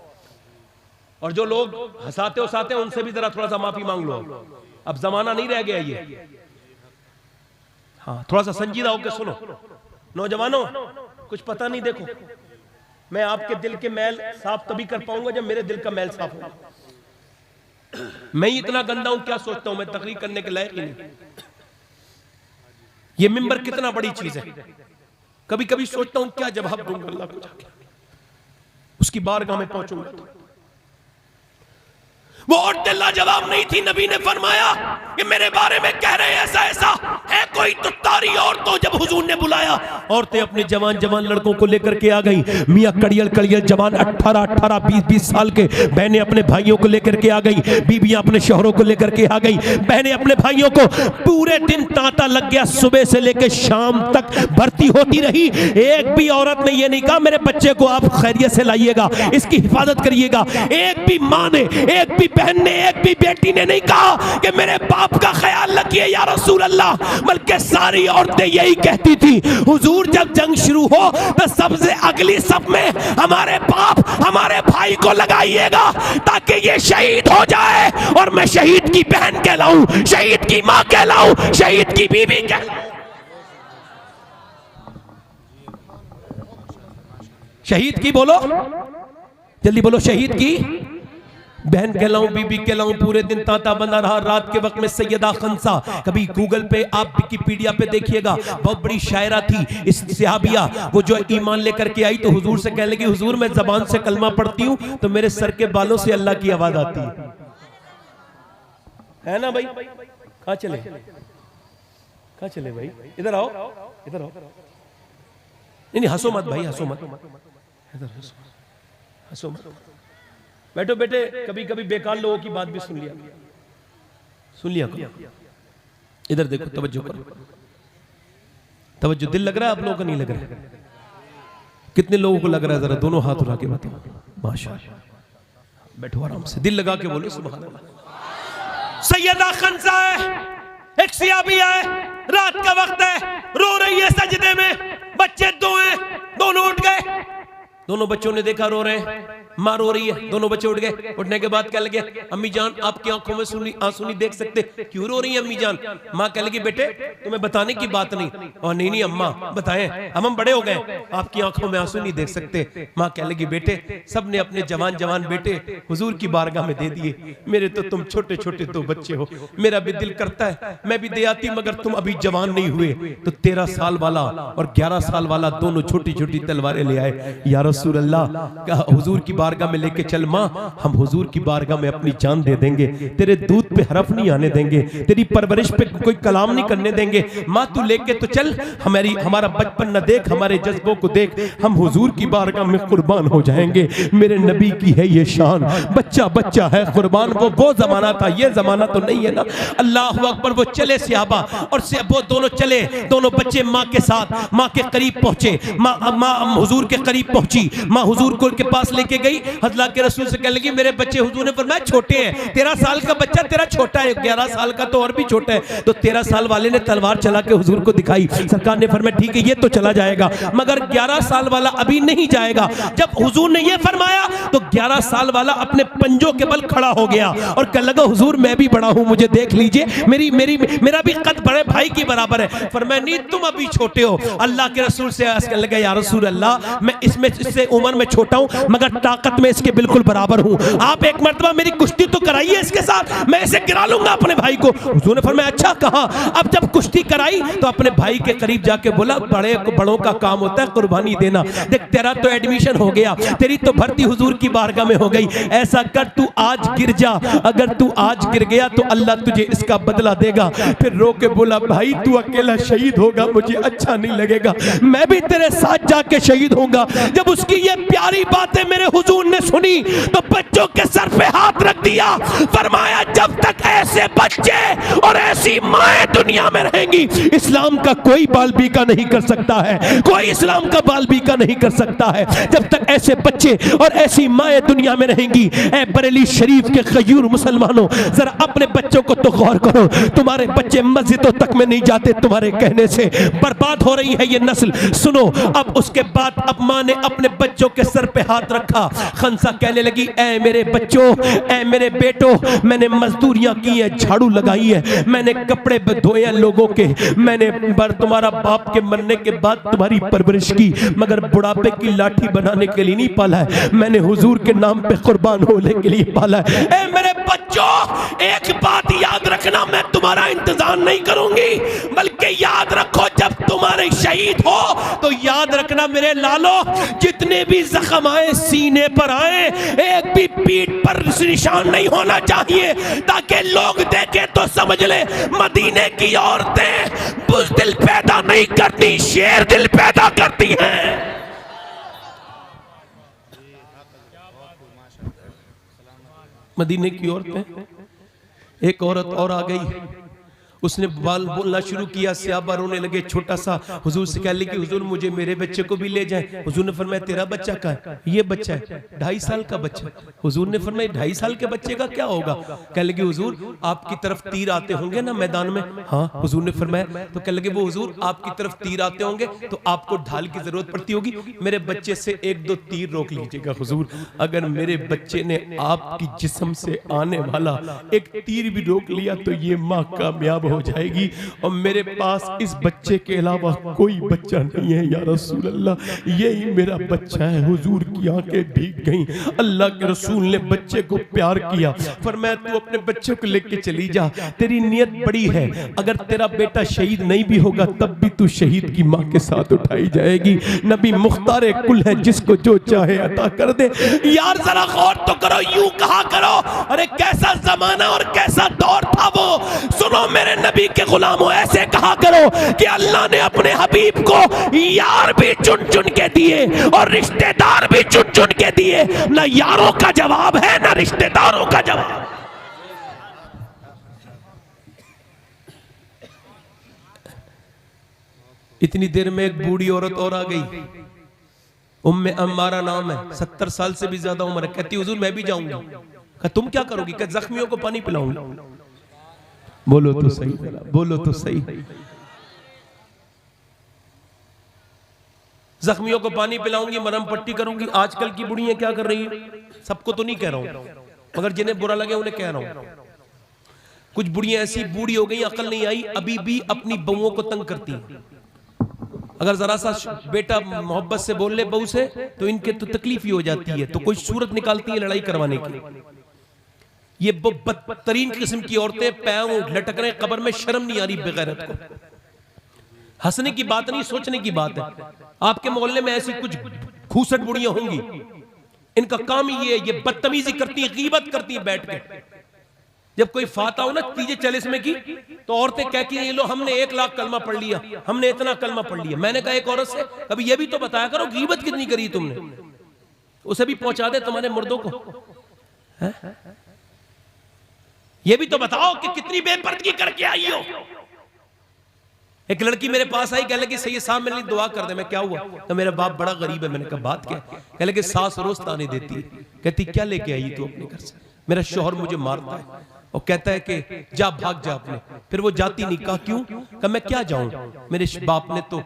और जो लोग हंसाते उसाते उनसे भी जरा थोड़ा सा माफी मांग लो। अब जमाना नहीं रह गया ये, हाँ थोड़ा सा संजीदा होकर सुनो। नौजवानों कुछ पता नहीं, देखो मैं आपके दिल के मैल साफ तभी कर पाऊंगा जब मेरे दिल का मैल साफ होगा। मैं ही इतना गंदा हूं, क्या सोचता हूं मैं तकरीर करने के लायक ही नहीं। ये मिंबर कितना बड़ी चीज है, कभी कभी सोचता हूं क्या जवाब दूंगा अल्लाह को जाके, उसकी बारगाह में पहुंचूंगा तो। वो औरतें लाजवाब नहीं थी, नबी ने फरमाया कि मेरे बारे में कह रहे हैं ऐसा ऐसा है कोई तो तारी और तो जब हुजूर ने बुलाया, औरतें अपने जवान जवान लड़कों को लेकर के आ गई, मियां कड़ियल कड़ियल जवान 18-18 20-20 साल के, बहनें अपने भाइयों को लेकर के आ गई, बीबियां अपने शौहरों को लेकर के आ गई, बहनें अपने भाइयों को, पूरे दिन तांता लग गया, सुबह से लेकर शाम तक भर्ती होती रही। एक भी औरत ने यह नहीं कहा मेरे बच्चे को आप खैरियत से लाइएगा, इसकी हिफाजत करिएगा। एक भी माँ ने, एक भी बहन ने, एक भी बेटी ने नहीं कहा कि मेरे बाप का ख्याल रखिए या रसूल अल्लाह, बल्कि सारी औरतें यही कहती थी हुजूर जब जंग शुरू हो तो सबसे अगली सब में हमारे बाप हमारे भाई को लगाइएगा ताकि ये शहीद हो जाए और मैं शहीद की बहन कहलाऊं, शहीद की मां कहलाऊं, शहीद की बीवी कहलाऊं। शहीद की बोलो, जल्दी बोलो, शहीद की बहन कहलाऊं, बीबी कहलाऊं। पूरे दिन तांता बंधा रहा। रात के वक्त में सैयदा खंसा, कभी गूगल पे आप विकिपीडिया पे देखिएगा, बहुत बड़ी शायरा थी इस सहाबिया, वो जो ईमान लेकर के आई तो हुजूर से कहने लगी हुजूर मैं जबान से कलमा पढ़ती हूं तो मेरे सर के बालों से अल्लाह की आवाज आती है ना भाई? कहां चले, कहां चले भाई? इधर आओ, इधर आओ। नहीं हंसो मत भाई, हंसो मत, इधर हंसो मत, बैठो बेटे। कभी कभी बेकार लोगों की बात भी सुन लिया करो। इधर देखो, तवज्जो करो, तवज्जो। दिल लग रहा है आप लोगों को? नहीं लग रहा है? कितने लोगों को लग रहा है? जरा दोनों हाथ उठा के बताओ। माशाअल्लाह, बैठो आराम से, दिल लगा के बोलो सुभान अल्लाह। सैयदा खंसा है, एक सियाबिया है, रात का वक्त है, रो रही है सजदे में, बच्चे दो हैं, दोनों उठ गए। दोनों बच्चों ने देखा रो रहे हैं, मां रो रही है, दोनों बच्चे उठ गए। उठने के बाद कह लगे अम्मी जान आपकी आंखों में आंसू नहीं देख सकते, क्यों रो रही है अम्मी जान? मां कह लगी बेटे तुम्हें बताने की बात नहीं। और नहीं अम्मा बताएं, हम बड़े हो गए, आपकी आंखों में आंसू नहीं देख सकते। मां कह लगी बेटे सबने अपने जवान जवान बेटे हुजूर की बारगाह में दे दिए, मेरे तो तुम छोटे छोटे दो बच्चे हो। मेरा भी दिल करता है मैं भी दे आती, मगर तुम अभी जवान नहीं हुए। तो 13 साल वाला और 11 साल वाला दोनों छोटी छोटी तलवारें ले आए। या रसूल अल्लाह, हुजूर की बारगाह में लेके चल माँ, हम हुजूर की बारगाह में अपनी जान दे देंगे, तेरे दूध पे हरफ नहीं आने देंगे, तेरी परवरिश पे कोई कलाम नहीं करने देंगे। माँ तू लेके तो चल, हमारा बचपन न देख, हमारे जज्बों को देख, हम हुजूर की बारगाह में कुर्बान हो जाएंगे। मेरे नबी की है ये शान, बच्चा बच्चा है कुर्बान। वो जमाना था, ये जमाना तो नहीं है ना। अल्लाह अकबर। वो चले सहाबा और वो दोनों चले, दोनों बच्चे माँ के साथ माँ के करीब पहुंचे। माँ हुजूर के करीब पहुंची, माँ हुजूर को के पास लेके गई। अल्लाह के रसूल से कहने लगी मेरे बच्चे, हुजूर ने फरमाया छोटे हैं, 13 साल का बच्चा तेरा छोटा है, 11 साल का तो और भी छोटा है। तो 13 साल वाले ने तलवार चला के हुजूर को दिखाई। सरकार ने फरमाया ठीक है ये तो चला जाएगा, मगर 11 साल वाला अभी नहीं जाएगा। जब हुजूर ने ये फरमाया तो 11 साल वाला अपने पंजों के बल खड़ा हो गया और कहने लगा हुजूर मैं भी बड़ा हूं, मुझे देख लीजिए, मेरा भी कद बड़े भाई के बराबर है। फरमाया नहीं तुम अभी छोटे हो। अल्लाह के रसूल से कहने लगा या रसूल अल्लाह, मैं इससे उम्र में छोटा हूं मगर ताकत में इसके बिल्कुल बराबर हूं। आप एक मर्तबा मेरी कुश्ती तो कराइए इसके साथ, मैं इसे गिरा लूंगा अपने भाई को। हुजूर ने फरमाया अच्छा कहा। अब जब कुश्ती कराई तो अपने भाई के करीब जाके बोला बड़ों का काम होता है कुर्बानी देना। देख तेरा तो एडमिशन हो गया, तेरी तो भर्ती हुजूर की बारगाह में हो गई, ऐसा कर तू आज गिर जा, अगर तू आज गिर गया तो अल्लाह तुझे इसका बदला देगा। फिर रो के बोला भाई तू अकेला शहीद होगा मुझे अच्छा नहीं लगेगा, मैं भी तेरे साथ जाके शहीद होऊंगा। जब उसकी ये प्यारी बातें मेरे हुजूर ने सुनी तो बच्चों के सर पे हाथ रख दिया, फरमाया जब तक ऐसे बच्चे और ऐसी माएं दुनिया में रहेंगी इस्लाम का कोई बाल बीका नहीं कर सकता है, कोई इस्लाम का बाल बीका नहीं कर सकता है। जब तक ऐसे बच्चे और ऐसी माएं दुनिया में रहेंगी। ऐ बरेली शरीफ के गयूर मुसलमानों, जरा अपने बच्चों को तो गौर करो, तुम्हारे बच्चे मस्जिदों तक में नहीं जाते, तुम्हारे कहने से बर्बाद हो रही है ये नस्ल। सुनो अब उसके बाद अब माँ ने अपने बच्चों के सर पे हाथ रखा। खंसा कहने लगी ऐ मेरे बच्चों, ऐ मेरे बेटो, मैंने मजदूरियां की है, झाड़ू लगाई है, मैंने कपड़े धोए हैं लोगों के, मैंने तुम्हारा बाप के मरने के बाद तुम्हारी परवरिश की, मगर बुढ़ापे की लाठी बनाने के लिए नहीं पाला है, मैंने हुजूर के नाम पे कुर्बान होने के लिए पाला है। ऐ मेरे बच्चों एक बात याद रखना, मैं तुम्हारा इंतजार नहीं करूंगी, बल्कि याद रखो जब तुम्हारे शहीद हो तो याद रखना मेरे लालो, जितने भी जख्म आए सीने पर आए, एक भी पीठ पर निशान नहीं होना चाहिए, ताकि लोग देखे तो समझ ले मदीने की औरतें बुज़दिल पैदा नहीं करती, शेर दिल पैदा करती हैं। मदीने की औरतें, एक औरत और आ गई, उसने बाल बोलना शुरू किया, सहाबा रोने लगे। छोटा सा हुजूर से कह लगी कि हुजूर मुझे मेरे बच्चे को भी ले जाएं। हुजूर ने फरमाया तेरा बच्चा कहाँ है? ये बच्चा है 2.5 साल का बच्चा। हुजूर ने फरमाया 2.5 साल के बच्चे का क्या होगा? कह लगी हुजूर आपकी तरफ तीर आते होंगे ना मैदान में। हाँ हुजूर ने फरमाया। तो कह लगे वो हुजूर आपकी तरफ तीर आते होंगे तो आपको ढाल की जरूरत पड़ती होगी, मेरे बच्चे से 1-2 तीर रोक लीजिएगा हुजूर, अगर मेरे बच्चे ने आपकी जिस्म से आने वाला एक तीर भी रोक लिया तो ये माँ कामयाब हो जाएगी, और मेरे पास इस बच्चे के अलावा कोई बच्चा नहीं है या रसूल अल्लाह, यही मेरा बच्चा है। हुजूर की आंखें भीग गईं। अल्लाह के रसूल ने बच्चे को प्यार किया, फरमाया तू अपने बच्चे को लेके चली जा, तेरी नियत बड़ी है, अगर तेरा बेटा शहीद नहीं भी होगा तब भी तू शहीद की माँ के साथ उठाई जाएगी। नबी मुख्तार कुल है, जिसको जो चाहे अता कर दे। यार जरा गौर तो करो, यूं कहा करो अरे कैसा जमाना और कैसा दौर था वो। सुनो मेरे नबी के गुलामों, ऐसे कहा करो कि अल्लाह ने अपने हबीब को यार भी चुन चुन के दिए और रिश्तेदार भी चुन चुन के दिए। ना यारों का जवाब है ना रिश्तेदारों का जवाब। इतनी देर में एक बूढ़ी औरत और आ गई, उम्मे अम्मारा नाम है, 70 साल से भी ज्यादा उम्र है। कहती हुजूर मैं भी जाऊंगी। कहा तुम क्या करोगी? कहा जख्मियों को पानी पिलाऊंगी। बोलो तो सही, बोलो तो सही। जख्मियों को पानी पिलाऊंगी, मरहम पट्टी करूंगी। आजकल की बुढ़ियां क्या कर रही है? सबको तो नहीं कह रहा हूं, मगर जिन्हें बुरा लगे उन्हें कह रहा हूं। कुछ बुढ़ियां ऐसी बूढ़ी हो गई, अकल नहीं आई, अभी भी अपनी बहुओं को तंग करती हैं। अगर जरा सा बेटा मोहब्बत से बोल ले बहू से तो इनके तो तकलीफ ही हो जाती है, तो कोई सूरत निकालती है लड़ाई करवाने की। ये बदतरीन किस्म की औरतें पैर लटक रहे कब्र में, शर्म नहीं आ रही बेगैरत को। हंसने की बात नहीं, सोचने की बात है। आपके मोहल्ले में ऐसी कुछ खूसट बुढ़ियां होंगी इनका काम ही ये है, ये बदतमीजी करती है, गीबत करती है बैठ के। जब कोई फाता हो ना 43 में की, तो औरतें कह के ये लो हमने 1 लाख कलमा पढ़ लिया, हमने इतना कलमा पढ़ लिया। मैंने कहा एक औरत से कभी ये भी तो बताया करो गीबत कितनी करी तुमने, उसे भी पहुंचा दे तुम्हारे मुर्दों को। है? ये भी तो बताओ कि कितनी बेपर्दगी करके आई हो। एक लड़की मेरे पास आई, कह लगी सैयद साहब मेरे लिए दुआ कर दे। मैं क्या हुआ? तो मेरा बाप बड़ा गरीब है। मैंने कहा बात क्या? कह लगे सास रोज ताने देती है। कहती क्या लेके आई तू अपने घर से? मेरा शौहर मुझे मारता है और कहता है कि जा भाग जा अपने। फिर वो जाती नहीं। कहा क्यों? कहा मैं क्या जाऊं, मेरे बाप ने तो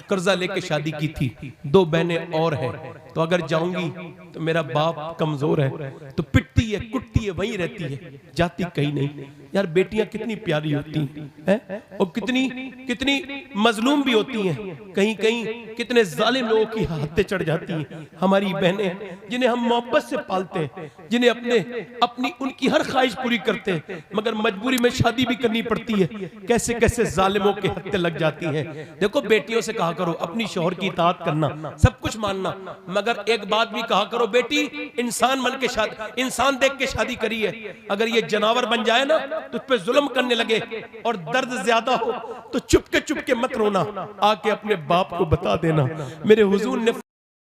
कर्जा लेके शादी की थी, 2 बहनें और हैं, तो अगर जाऊंगी तो मेरा बाप कमजोर है, तो पिटती है कुटती है वहीं रहती है, जाती कहीं नहीं। यार बेटियां कितनी प्यारी होती हैं और कितनी मजलूम भी होती हैं, कहीं कहीं कितने जालिम लोगों की हाथें चढ़ जाती हैं। हमारी बहनें जिन्हें हम मोहब्बत से पालते हैं, जिन्हें अपनी उनकी हर ख्वाहिश पूरी करते हैं, मगर मजबूरी में शादी भी करनी पड़ती है, कैसे कैसे जालिमों के हत्थे लग जाती हैं। देखो बेटियों से कहा करो अपनी शौहर की इताअत करना, सब कुछ मानना, मगर एक बात भी कहा करो बेटी इंसान बन के शादी, इंसान देख के शादी करी है। अगर ये जनावर बन जाए ना तुझ पे जुल्म करने लगे और दर्द ज्यादा हो तो चुपके मत रोना, आके अपने बाप को बता देना। मेरे हुजूर ने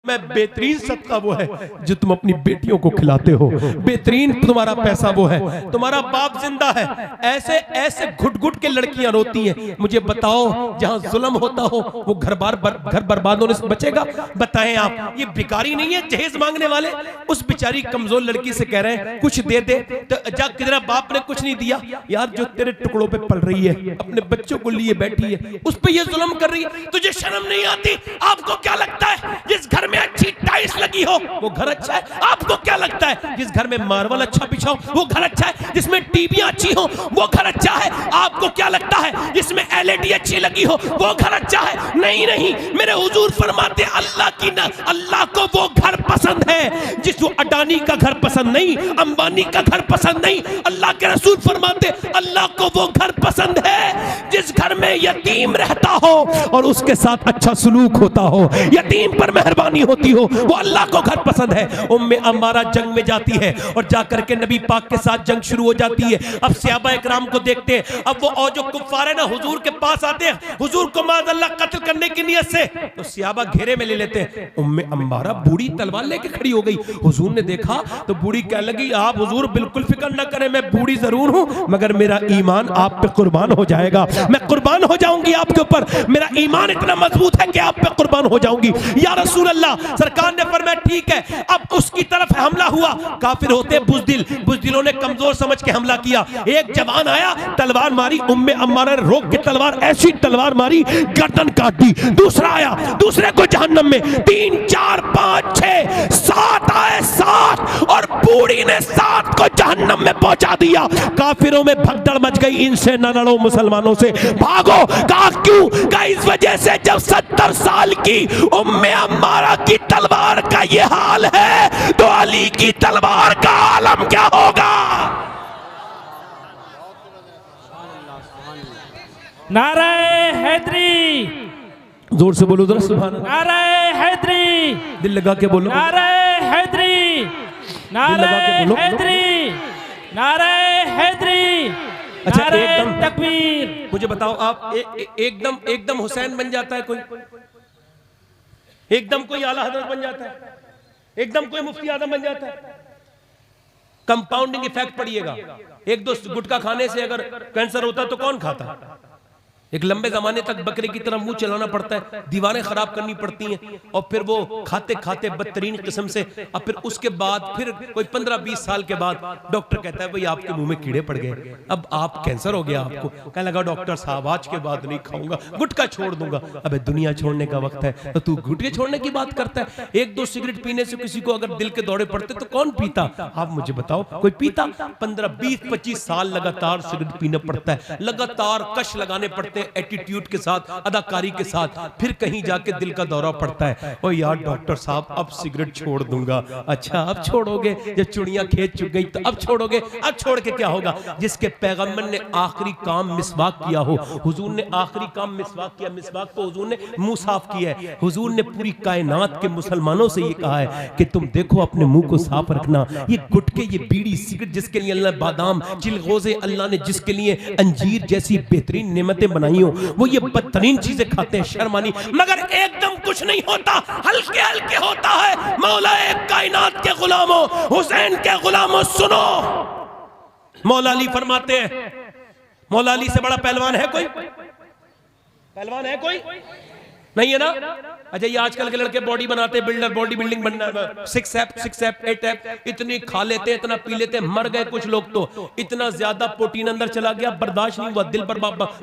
मैं बेहतरीन सदका वो है जो तुम अपनी बेटियों को खिलाते हो, बेहतरीन तुम्हारा पैसा वो है, तुम्हारा बाप जिंदा है। ऐसे ऐसे घुट घुट के लड़कियां रोती हैं। मुझे बताओ जहां जुल्म होता हो वो घर बर्बाद होने से बचेगा? बताएं आप। ये भिखारी नहीं है जहेज मांगने वाले, उस बेचारी कमजोर लड़की से कह रहे हैं कुछ दे दे, तो जा तेरा बाप ने कुछ नहीं दिया। यार जो तेरे टुकड़ों पे पल रही है, अपने बच्चों को लिए बैठी है, उस पे ये जुल्म कर रही है, तुझे शर्म नहीं आती? आपको क्या लगता है जिस घर में अच्छी टाइल्स लगी हो वो घर अच्छा है? आपको क्या लगता है जिस घर में मार्बल अच्छा बिछा हो वो घर अच्छा है? जिसमें टीवियां अच्छी हो वो घर अच्छा है? आपको क्या लगता है जिसमें एलईडी अच्छी लगी हो वो घर अच्छा है? नहीं नहीं, मेरे हुजूर फरमाते अल्लाह को वो घर पसंद है जिस वो अडानी का घर पसंद नहीं, अंबानी का घर पसंद नहीं। अल्लाह के रसूल फरमाते अल्लाह को वो घर पसंद है जिस घर में यतीम रहता हो और उसके साथ अच्छा सलूक होता हो, यतीम पर मेहरबानी होती हो, वो अल्लाह को घर पसंद है। उम्मे अम्मारा जंग में जाती है और जाकर के नबी पाक के साथ जंग शुरू हो जाती है। अब सहाबा इकराम को देखते हैं, अब वो और जो कुफ्फार है ना हुजूर के पास आते हैं, हुजूर को माज़अल्लाह कत्ल करने की नियत से, तो सहाबा घेरे में ले लेते हैं। उम्मे अम्मारा बूढ़ी तलवार लेके खड़ी हो गई। हुजूर ने देखा तो बूढ़ी कह लगी आप हुजूर बिल्कुल फिक्र न करें, मैं बूढ़ी जरूर हूं मगर मेरा ईमान आप पे कुर्बान हो जाएगा, मैं कुर्बान हो जाऊंगी आपके ऊपर, मेरा ईमान इतना मजबूत है कि आप पे कुर्बान हो जाऊंगी। या रसूल अल्लाह, सरकार ने फरमाया ठीक है। अब उसकी तरफ हमला हुआ, काफिर होते बुज़दिलों ने कमजोर समझ के हमला किया। एक जवान आया, तलवार मारी, उम्मे अम्मारा ने रोक के तलवार, ऐसी तलवार मारी गर्दन काट दी। दूसरा आया, दूसरे को जहन्नम में, 3 4 5 6 7 आए, 7 और बूढ़ी ने 7 को जहन्नम में पहुंचा दिया। काफिरों में भगदड़ मच गई, इनसे न लड़ो मुसलमानों से, भागो। कहा क्यों? कहा इस वजह से जब 70 साल की उम्मे अम्मारा की तलवार का ये हाल है तो अली की तलवार का आलम क्या होगा? नारे हैदरी, जोर से बोलो जरा सुभान अल्लाह। नारे हैदरी, दिल लगा के बोलो। नारे हैदरी, नारे हैदरी, नारे हैदरी। अच्छा नारे एकदम तकबीर। मुझे बताओ आप एकदम हुसैन बन जाता है कोई? एकदम कोई आला हजरत बन जाता है? एकदम कोई मुफ्ती आजम बन जाता है? Compounding effect पड़िएगा। 1-2 गुटखा खाने से अगर कैंसर होता है तो कौन खाता है? एक लंबे जमाने तक बकरे की तरह मुंह चलाना पड़ता है, दीवारें खराब करनी पड़ती हैं और फिर वो खाते खाते बदतरीन किस्म से, और फिर उसके बाद फिर कोई 15-20 साल के बाद डॉक्टर कहता है भाई आपके मुंह में कीड़े पड़ गए, अब आप कैंसर हो गया आपको। कहने लगा डॉक्टर साहब आज के बाद नहीं खाऊंगा, गुटखा छोड़ दूंगा। अबे दुनिया छोड़ने का वक्त है तो तू गुटखे छोड़ने की बात करता है? 1-2 सिगरेट पीने से किसी को अगर दिल के दौरे पड़ते तो कौन पीता? आप मुझे बताओ कोई पीता? 15-20-25 साल लगातार सिगरेट पीना पड़ता है, लगातार कश लगाने पड़ते करते हैं एटीट्यूड के साथ, अदाकारी के साथ, फिर कहीं जाके दिल का दौरा पड़ता है, ओ यार डॉक्टर साहब अब सिगरेट छोड़ दूंगा। अच्छा अब छोड़ोगे, जब चुड़ियां खेत चुग गई तो अब छोड़ोगे? अब छोड़ के क्या होगा? जिसके पैगंबर ने आखिरी काम मिसवाक किया हो, हुजूर ने आखिरी काम मिसवाक किया, मिसवाक को हुजूर ने मुंह साफ किया है। हुजूर ने पूरी कायनात के मुसलमानों से ये कहा है कि तुम देखो अपने मुंह को साफ रखना। ये गुटके, ये बीड़ी, सिगरेट जिसके लिए अल्लाह बादाम, चिलगोज़े अल्लाह ने जिसके लिए अंजीर जैसी बेहतरीन नेमतें बनाई हो, वो ये बदतरीन चीजें खाते हैं, शर्मानी। मगर एकदम कुछ नहीं होता, हल्के हल्के होता है। मौला कायनात के गुलामों, हुसैन के गुलामों, सुनो, मौला अली फरमाते हैं, मौला अली से बड़ा पहलवान है कोई? पहलवान है कोई? नहीं है ना? अच्छा ये आजकल के लड़के बॉडी बनाते, बिल्डर, बॉडी बिल्डिंग बनना, 6 एप 8 एप इतनी खा लेते, इतना पी लेते, मर गए कुछ लोग तो। इतना ज्यादा प्रोटीन अंदर चला गया, बर्दाश्त नहीं हुआ, दिल पर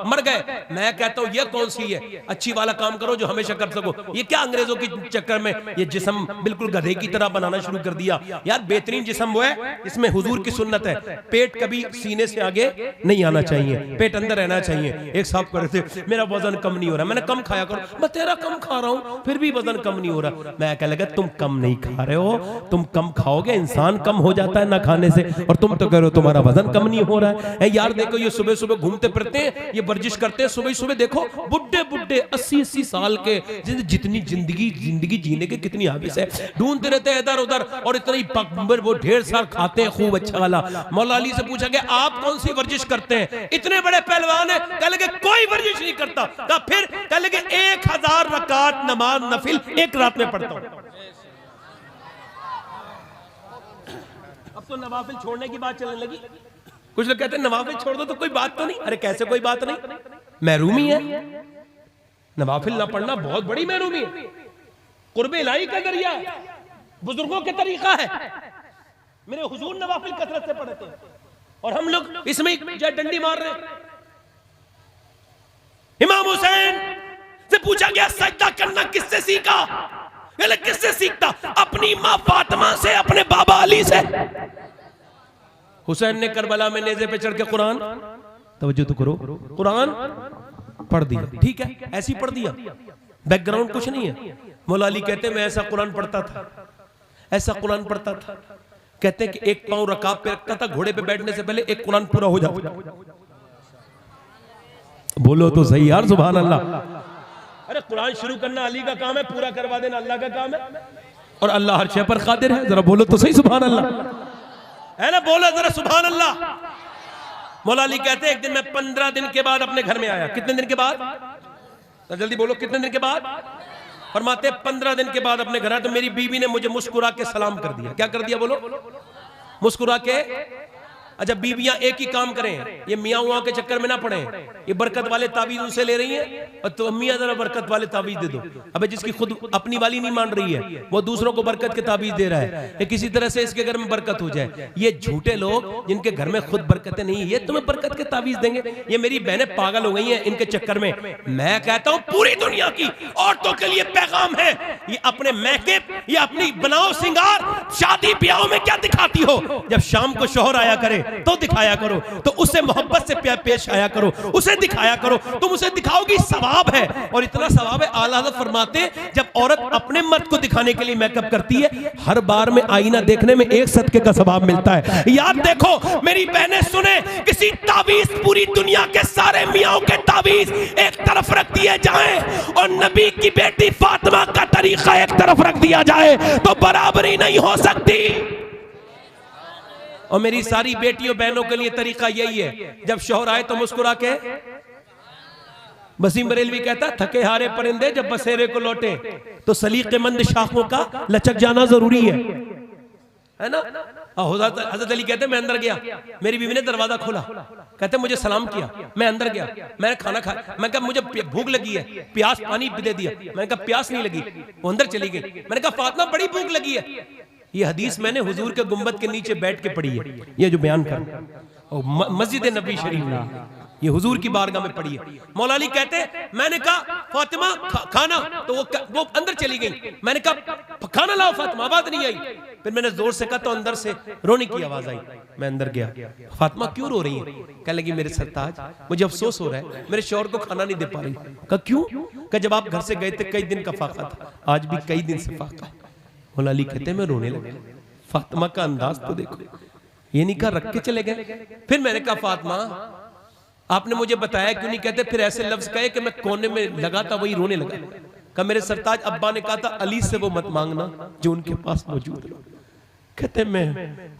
मर गए। मैं कहता हूं ये कौन सी है? अच्छी वाला काम करो जो हमेशा कर सको। ये क्या अंग्रेजों के चक्कर में ये जिस्म बिल्कुल गधे की तरह बनाना शुरू कर दिया? यार बेहतरीन जिस्म वो है इसमें हुजूर की सुन्नत है, पेट कभी सीने से आगे नहीं आना चाहिए, पेट अंदर रहना चाहिए। एक साहब कर रहे थे, मेरा वजन कम नहीं हो रहा, मैंने कम खाया करो। मैं तेरा कम खा रहा हूं फिर भी वजन कम नहीं हो रहा। मैं कह लगा तुम कम नहीं खा रहे हो, तुम कम खाओगे इंसान कम हो जाता है ना खाने से, और तुम तो कह रहे हो तुम्हारा वजन कम नहीं हो रहा है। यार देखो ये सुबह सुबह घूमते फिरते हैं, ये वर्जिश करते हैं, सुबह सुबह देखो बुड्ढे बुड्ढे 80-80 साल के, जितनी जिंदगी जीने के कितनी हाबिस है, ढूंढते रहते हैं इधर उधर, और इतना ही पकबर वो ढेर सारा खाते हैं खूब अच्छा वाला। मौला अली से पूछा गया आप कौन सी वर्जिश करते हैं? इतने बड़े पहलवान है, कह लगे कोई वर्जिश नहीं करता। कहा फिर? कह लगे 1000 रकात नमाज नफिल एक रात में पढ़ता हूं। अब तो नवाफिल छोड़ने की बात चलने लगी। कुछ लोग कहते हैं नवाफिल छोड़ दो तो कोई बात तो नहीं। अरे कैसे कोई बात नहीं? महरूमी है, नवाफिल ना पढ़ना बहुत बड़ी महरूमी है, कुर्बे इलाही का जरिया है, बुजुर्गों के तरीका है। मेरे हुजूर नवाफिल कसरत से पढ़ते हैं और हम लोग इसमें डंडी मार रहे हैं। इमाम हुसैन से पूछा गया सजदा करना किससे सीखा? किससे सीखता? अपनी मां फातिमा से, अपने बाबा अली से। हुसैन ने करबला में नेज़े पे चढ़ के कुरान, तवज्जो तो करो, कुरान पढ़ दिया। ठीक है, ऐसी पढ़ दिया, बैकग्राउंड कुछ नहीं है। मौला अली कहते मैं ऐसा कुरान पढ़ता था, ऐसा कुरान पढ़ता था, कहते हैं कि एक पांव रकाब पे रखता था, घोड़े पे बैठने से पहले एक कुरान पूरा हो जाता। बोलो तो सही यार, सुभान अल्लाह। अरे कुरान शुरू करना अली का काम है, पूरा करवा देना अल्लाह का काम है, और अल्लाह हर शय पर कादिर है। जरा बोलो तो सही सुभान अल्लाह, है ना? बोलो जरा सुभान अल्लाह। मौला अली कहते हैं एक दिन मैं 15 दिन के बाद अपने घर में आया। कितने दिन के बाद? तो जल्दी बोलो कितने दिन के बाद? फरमाते 15 दिन के बाद अपने घर आया तो मेरी बीवी ने मुझे मुस्कुरा के सलाम कर दिया। क्या कर दिया? बोलो, मुस्कुरा के। अच्छा बीवियां एक ही काम करें, ये मियाँ उहाँ के चक्कर में ना पड़े, ये बरकत वाले ताबीज उनसे ले रही हैं और तो मियाँ जरा बरकत वाले ताबीज दे दो। अबे जिसकी खुद अपनी वाली नहीं मान रही है वो दूसरों को बरकत के ताबीज दे रहा है, ये किसी तरह से इसके घर में बरकत हो जाए। ये झूठे लोग जिनके घर में खुद बरकतें नहीं, ये तुम्हें बरकत के ताबीज देंगे। ये मेरी बहनें पागल हो गई हैं इनके चक्कर में। मैं कहता हूँ पूरी दुनिया की औरतों के लिए पैगाम है, ये अपने मैकेप या अपनी बनाओ सिंगार शादी ब्याहों में क्या दिखाती हो? जब शाम को शौहर आया करे तो दिखाया करो, तो उससे मोहब्बत से पेश आया करो, उसे दिखाया करो, तुम उसे दिखाओगी, सवाब है। और इतना सवाब है, आला हज़रत फरमाते जब औरत अपने मर्द को दिखाने के लिए मेकअप करती है, हर बार में आईना देखने में एक सदके का सवाब मिलता है। याद देखो मेरी बहनें सुने, किसी ताबीज पूरी दुनिया के सारे मियाओं के ताबीज एक तरफ रख दिए जाएं और नबी की बेटी फातिमा का तरीका एक तरफ रख दिया जाए तो बराबरी नहीं हो सकती। और मेरी सारी बेटियों बहनों के लिए तरीका यही है, जब शौहर आए तो मुस्कुरा के। वसीम बरेलवी कहता थके हारे परिंदे जब बसेरे को लौटे तो सलीकेमंद शाखों का लचक जाना जरूरी है ना? हजरत अली कहते मैं अंदर गया, मेरी बीवी ने दरवाजा खोला, कहते मुझे सलाम किया, मैं अंदर गया, मैंने खाना खाया, मैं कहा मुझे भूख लगी है, प्यास पानी दे दिया, मैंने कहा प्यास नहीं लगी, वो अंदर चली गई, मैंने कहा फातिमा बड़ी भूख लगी है। ये हदीस मैंने हुजूर के गुंबद के नीचे बैठ के पढ़ी है, ये जो बयान कर मस्जिद नबी शरीफ में। ये हुजूर की बारगाह में पड़ी है। मौला अली कहते हैं मैंने कहा फातिमा खाना, तो वो अंदर चली गई। मैंने कहा खाना लाओ फातिमा, आवाज नहीं आई। फिर मैंने जोर से कहा तो अंदर से रोने की आवाज आई। मैं अंदर गया, फातिमा क्यों रो रही है? कहने लगी मेरे सरताज मुझे अफसोस हो रहा है, मेरे शौहर को खाना नहीं दे पा रही। कहा क्यों? कहा जब आप घर से गए थे कई दिन का फाका था, आज भी कई दिन से फाका है। मौला अली कहते हैं मैं रोने लगा। फातिमा का अंदाज तो देखो, ये नहीं कहा रख के चले गए। फिर मैंने कहा फातिमा आपने मुझे बताया क्यों नहीं? कहते फिर ऐसे लफ्ज कहे कि मैं कोने में लगा था वही रोने लगा। कहा मेरे सरताज अब्बा ने कहा था अली से वो मत मांगना जो उनके पास मौजूद है। कहते मैं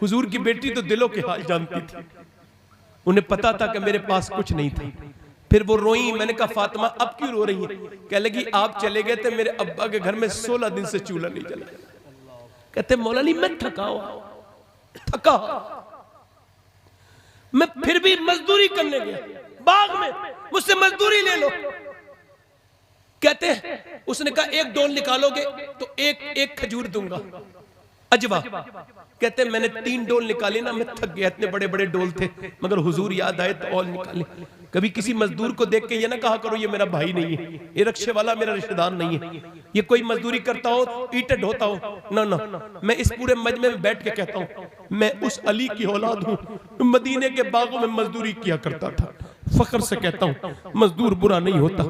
हुजूर की बेटी तो दिलों के हाल जानती थी, उन्हें पता था कि मेरे पास कुछ नहीं था। फिर वो रोई। मैंने कहा फातिमा अब क्यों रो रही है? कह लगी आप चले गए थे, मेरे अब्बा के घर में 16 दिन से चूल्हा नहीं जला। कहते मौला अली मैं थका मैं फिर भी मजदूरी करने गया बाग में, मुझसे मजदूरी ले लो। कहते हैं उसने कहा एक डोल निकालोगे तो एक खजूर दूंगा अजवा। कहते हैं मैंने 3 डोल निकाले ना, मैं थक गया, इतने बड़े बड़े डोल थे, मगर हुजूर याद आए तो और निकाले। कभी किसी मजदूर को देख के ये ना कहा करो ये मेरा भाई नहीं है, ये रिक्शे वाला मेरा रिश्तेदार नहीं है, ये कोई मजदूरी करता हो ईंटें ढोता हो ना ना। मैं इस पूरे मजमे में बैठ के कहता हूं मैं उस अली की औलाद हूं, मदीने के बागों में मजदूरी किया करता था। फख्र से कहता हूं मजदूर बुरा नहीं होता,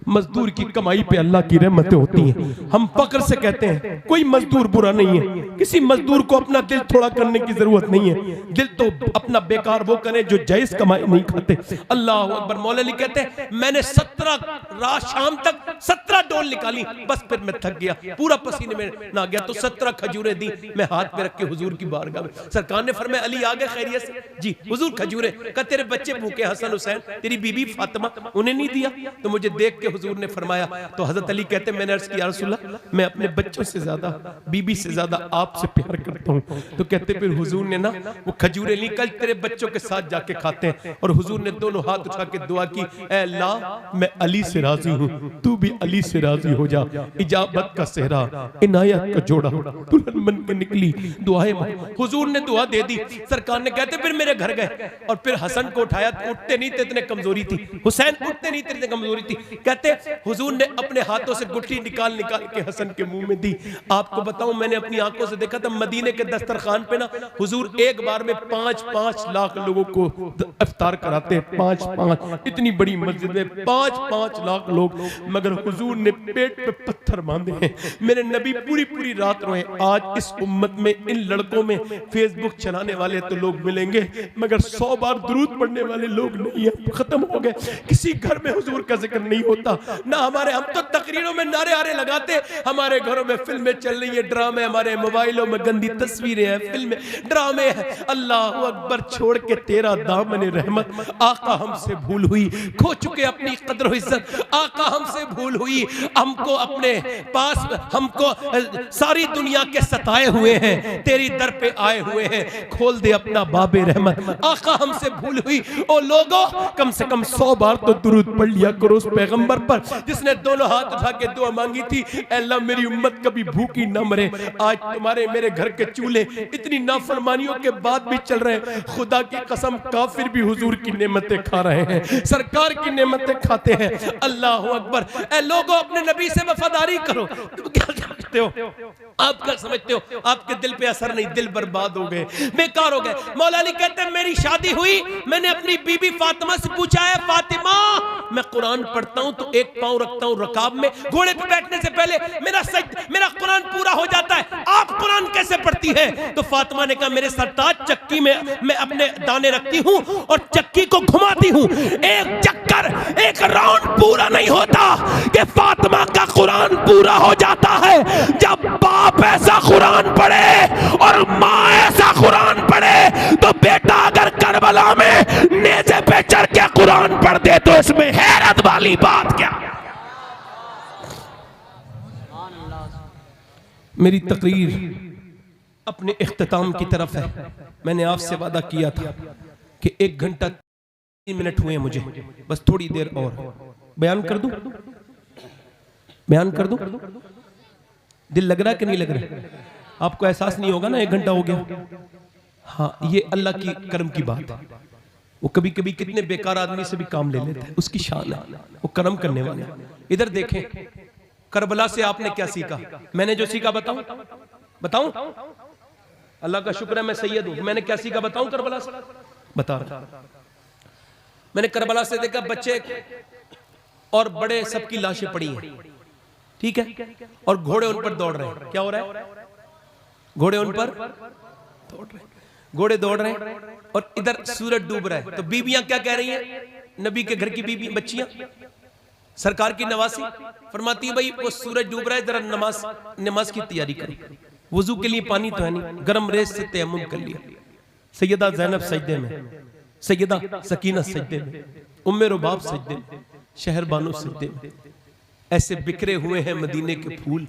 मजदूर की कमाई पे अल्लाह की रहमतें होती हैं। हम फख्र से कहते हैं कोई मजदूर बुरा नहीं है, किसी मजदूर को अपना दिल थोड़ा करने की जरूरत नहीं है। दिल तो अपना बेकार वो करें जो जायज कमाई नहीं खाते। अल्लाह अकबर। मौला अली कहते हैं मैंने 17 रात शाम तक 17 डोल निकाली, बस फिर मैं थक गया, पूरा पसीने में ना गया, तो 17 खजूरें दी मैं हाथ में रख के हुजूर की बारगाह में। सरकार ने फरमाया अली आ गए खैरियत से? जी हुजूर खजूरें। कहा तेरे बच्चे भूखे हसन हुसैन, तेरी बीबी फातिमा, उन्हें नहीं दिया? तो मुझे देख के हुजूर ने फरमाया, तो हजरत अली कहते मैंने अर्ज किया रसूल अल्लाह मैं अपने बच्चों से ज्यादा बीबी से ज्यादा आपसे प्यार करता हूं। तो कहते फिर हुजूर ने ना वो खजूरें ली, कल तेरे बच्चों के साथ जाके खाते हैं। और हुजूर ने दोनों हाथ उठा के दुआ की, ऐ अल्लाह मैं अली से राजी हूं, तू भी अली से राजी हो जा। इजाबत का सेहरा इनायत का जोड़ा दुल्हन बन के निकली दुआएं। हुजूर ने दुआ दे दी। सरकार ने कहते फिर मेरे घर गए और फिर हसन को उठाया, उठते नहीं थे, इतने कमजोरी थी। हुसैन उठते नहीं थे, इतने कमजोरी थी। कहते हुजूर ने अपने हाथों से गुठली निकाल निकाल के हसन के मुंह में दी। आपको बताऊं मैंने अपनी आंखों से देखा था मदीने के दस्तरखान पे ना हुजूर एक बार में 5-5 लाख लोगों को इफ्तार कराते हैं। 5-5 इतनी बड़ी मस्जिद में 5-5 लाख लोग, मगर हुजूर ने पेट पे पत्थर बांधे हैं। मेरे नबी पूरी पूरी रात रोए। आज इस उम्मत में इन लड़कों में फेसबुक चलाने वाले तो लोग मिलेंगे, मगर 100 बार दुरूद पढ़ने वाले लोग नहीं है, खत्म हो गए। किसी घर में हुजूर का जिक्र नहीं होता ना हमारे, हम तो तकरीरों में नारे आरे लगाते, हमारे घरों में फिल्में चल रही है, ड्रामे, हमारे मोबाइलों में गंदी तस्वीरें हैं, फिल्में ड्रामे हैं। अल्लाह अकबर। छोड़ के तेरा दामन रहमत आका हमसे भूल हुई, खो चुके अपनी कदर व इज्जत, आका हमसे भूल हुई। हमको अपने पास, हमको सारी दुनिया के सताए हुए हैं, तेरी दर पे आए हुए हैं, खोल दे अपना बाबे रहमत, आका हमसे भूल हुई। ओ लोगों कम से कम 100 बार तो दुरूद पढ़ लिया करो उस पैगंबर पर जिसने दोनों हाथ उठा के दुआ मांगी थी, अल्लाह मेरी उम्मत कभी भूखी न मरे। आज तुम्हारे मेरे घर के चूल्हे इतनी नाफरमानियों के बाद भी चल रहे हैं। खुदा की कसम काफिर भी हुजूर की नेमतें खा रहे हैं, सरकार की नेमतें खाते हैं। अल्लाह अकबर। ऐ लोगों अपने नबी से वफादारी करो। तुम क्या समझते हो, आप क्या समझते हो आपके दिल पे असर नहीं, दिल बर्बाद हो गए, बेकार हो गए। मौला अली कहते हैं मेरी शादी हुई, मैंने अपनी बीबी फातिमा से पूछा है फातिमा मैं कुरान पढ़ता हूं तो एक पांव रखता हूं रकाब में, घोड़े पे बैठने से पहले मेरा कुरान पूरा हो जाता है, आप कुरान कैसे पढ़ती है? तो फातिमा ने कहा मेरे सरताज चक्की में मैं अपने दाने रखती हूं और चक्की को घुमाती हूं, एक चक्कर एक राउंड पूरा नहीं होता कि फातिमा का कुरान पूरा हो जाता है। जब बाप ऐसा कुरान पढ़े और माँ ऐसा कुरान पढ़े तो बेटा अगर करबला में नेज़े पे चढ़ के कुरान पढ़ दे तो इसमें हैरत वाली बात क्या? मेरी तकरीर अपने इख्तिताम की तरफ है। मैंने आपसे वादा किया था कि 1 घंटा 3 मिनट हुए मुझे, बस थोड़ी देर और बयान कर दूं, बयान कर दूं। दिल लग रहा है कि नहीं लग रहा? आपको एहसास नहीं होगा ना 1 घंटा हो गया। हाँ ये अल्लाह की करम की बात है। वो कभी कभी कितने बेकार आदमी से भी काम ले लेता है, उसकी शान है, वो कर्म करने वाला है। इधर देखें, करबला से आपने क्या सीखा? मैंने जो सीखा बताऊं? बताऊं? अल्लाह का शुक्र है मैं सैयद हूं। मैंने क्या सीखा बताऊं करबला से? बता रहा। मैंने करबला से देखा बच्चे और बड़े सबकी लाशें पड़ी हैं, ठीक है, और घोड़े उन पर दौड़ रहे हैं। क्या हो रहा है? घोड़े उन पर दौड़ रहे हैं, घोड़े दौड़ रहे हैं, और इधर सूरज डूब रहा है। तो बीबियां क्या कह रही हैं? नबी के घर की बीबी बच्चियां, सरकार की नवासी, फरमाती है भाई वो सूरज डूब रहा है, जरा नमाज की तैयारी करो। वुजू के लिए पानी तो है नहीं, गर्म रेत से तयम्मुम कर लिया। सैयदा ज़ैनब सजदे में, सैयदा सकीना सजदे में, उम्मे रुबाब सजदे में, शहर बानो सजदे में। ऐसे बिखरे हुए हैं मदीने के फूल।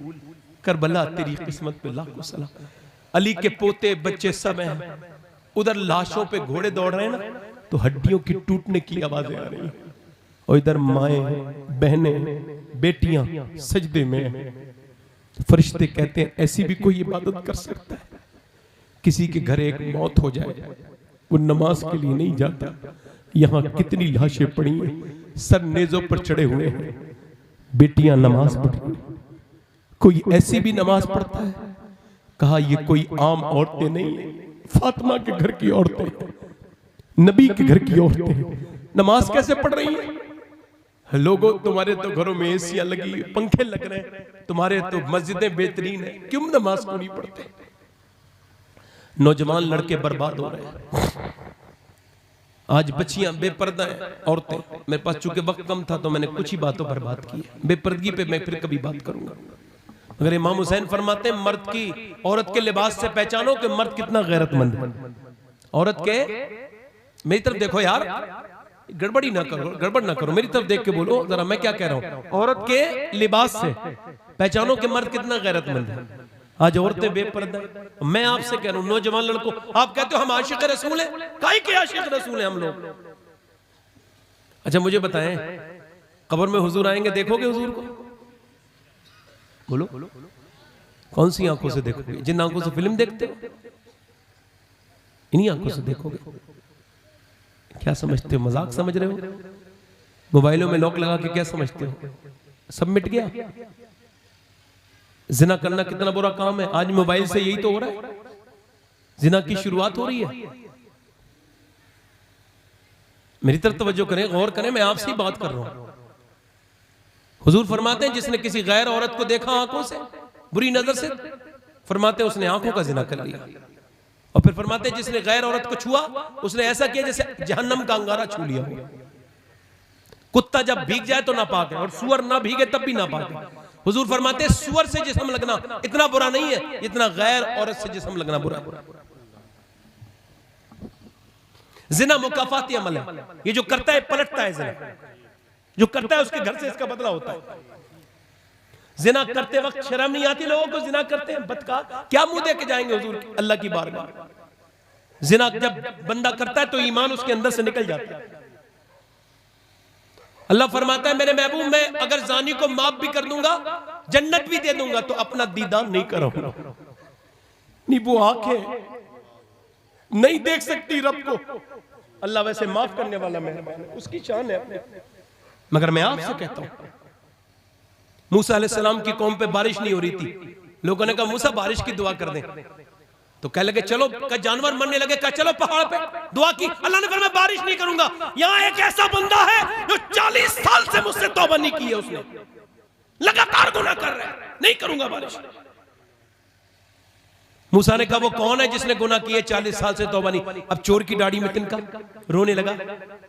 करबला तेरी किस्मत पे लाखों सलाम। अली के पोते बच्चे सब हैं, उधर लाशों पे घोड़े दौड़ रहे हैं ना, तो हड्डियों की टूटने की आवाजें आ रही हैं, और इधर माएं, बहनें, बेटियां सजदे में। फरिश्ते कहते हैं ऐसी भी कोई इबादत कर सकता है? किसी के घर एक मौत हो जाए, वो नमाज के लिए नहीं जाता। यहाँ कितनी लाशें पड़ी हैं, सर नेजों पर चढ़े हुए हैं, बेटियां नमाज पढ़ रही। कोई ऐसी भी नमाज पढ़ता है? कहा ये कोई आम औरतें नहीं है, फातिमा के घर की औरतें, नबी के घर की औरतें नमाज कैसे पढ़ रही हैं? लोगों तुम्हारे तो घरों में एसियां लगी, पंखे लग रहे हैं, तुम्हारे तो मस्जिदें बेहतरीन है, क्यों नमाज को नहीं पढ़ते? नौजवान लड़के बर्बाद हो रहे हैं, आज बच्चियां बेपर्दा हैं, औरतें। मेरे पास चूंकि वक्त कम था तो मैंने कुछ ही बातों पर बात की है, बेपर्दगी पे मैं फिर कभी बात करूंगा। अगर इमाम हुसैन फरमाते हैं मर्द की औरत के लिबास से पहचानो कि मर्द कितना गैरतमंद है। औरत के, मेरी तरफ देखो यार, गड़बड़ी ना करो, गड़बड़ ना करो, मेरी तरफ देख के बोलो जरा मैं क्या कह रहा हूं। औरत के लिबास से पहचानो कि मर्द कितना गैरतमंद है। आज औरतें बेपर्दा हैं। मैं आपसे कह रहा हूं नौजवान लड़कों, आप कहते हो हम आशिक रसूल हैं, काहे के आशिक रसूल हैं हम लोग? अच्छा मुझे बताएं, कब्र में हुजूर आएंगे, देखोगे हुजूर को? बोलो कौन सी आंखों से देखोगे? जिन आंखों से फिल्म देखते हो, इन्हीं आंखों से देखोगे। क्या समझते हो? मजाक समझ रहे हो? मोबाइलों में लॉक लगा के क्या समझते हो सब मिट गया? जिना करना कितना बुरा काम है, आज मोबाइल से यही तो हो रहा है, जिना की शुरुआत हो रही है। मेरी तरफ तवज्जो करें, गौर करें, मैं आपसे ही बात कर रहा हूं। हुजूर फरमाते हैं जिसने किसी गैर औरत को देखा आंखों से, बुरी नजर से, फरमाते हैं उसने आंखों का जिना कर लिया। और फिर फरमाते हैं जिसने गैर औरत को छुआ, उसने ऐसा किया जैसे जहन्नम का अंगारा छू लिया हो। कुत्ता जब भीग जाए तो नापाक है, और सुअर ना भीगे तब भी नापाक है। हुजूर फरमाते हैं सुअर से जिस्म लगना इतना बुरा नहीं है इतना गैर औरत से जिस्म लगना बुरा है। जिना मुकाफाती अमल है, ये जो करता है पलटता है। जिना जो करता है उसके घर से इसका बदला होता है। जिना करते वक्त शर्म नहीं आती लोगों को? जिना करते हैं बदकार, क्या मुंह दे के जाएंगे हुजूर अल्लाह की बारगाह? जिना जब बंदा करता है तो ईमान उसके अंदर से निकल जाता है। अल्लाह फरमाता है मेरे महबूब मैं अगर जानी को माफ भी कर दूंगा, जन्नत भी दे दूंगा, तो अपना दीदार नहीं करूंगा। नहीं वो आंखें नहीं देख सकती रब को। अल्लाह वैसे माफ करने वाला मेहरबान है, उसकी शान है। मगर मैं आपसे कहता हूं, मूसा अलैहिस्सलाम की कौम पे बारिश नहीं हो रही थी, लोगों ने कहा मूसा बारिश की दुआ कर दें, तो कह लगे चलो, जानवर मरने लगे, कहा चलो पहाड़ पे दुआ की, अल्लाह ने फरमाया बारिश नहीं करूंगा। यहां एक ऐसा बंदा है जो 40 साल से मुझसे तौबा नहीं की है, उसने लगातार गुनाह कर रहा है, नहीं करूंगा बारिश। मूसा ने कहा वो कौन है जिसने गुनाह किए 40 साल से तौबा नहीं? अब चोर की दाढ़ी में तिनका, रोने लगा,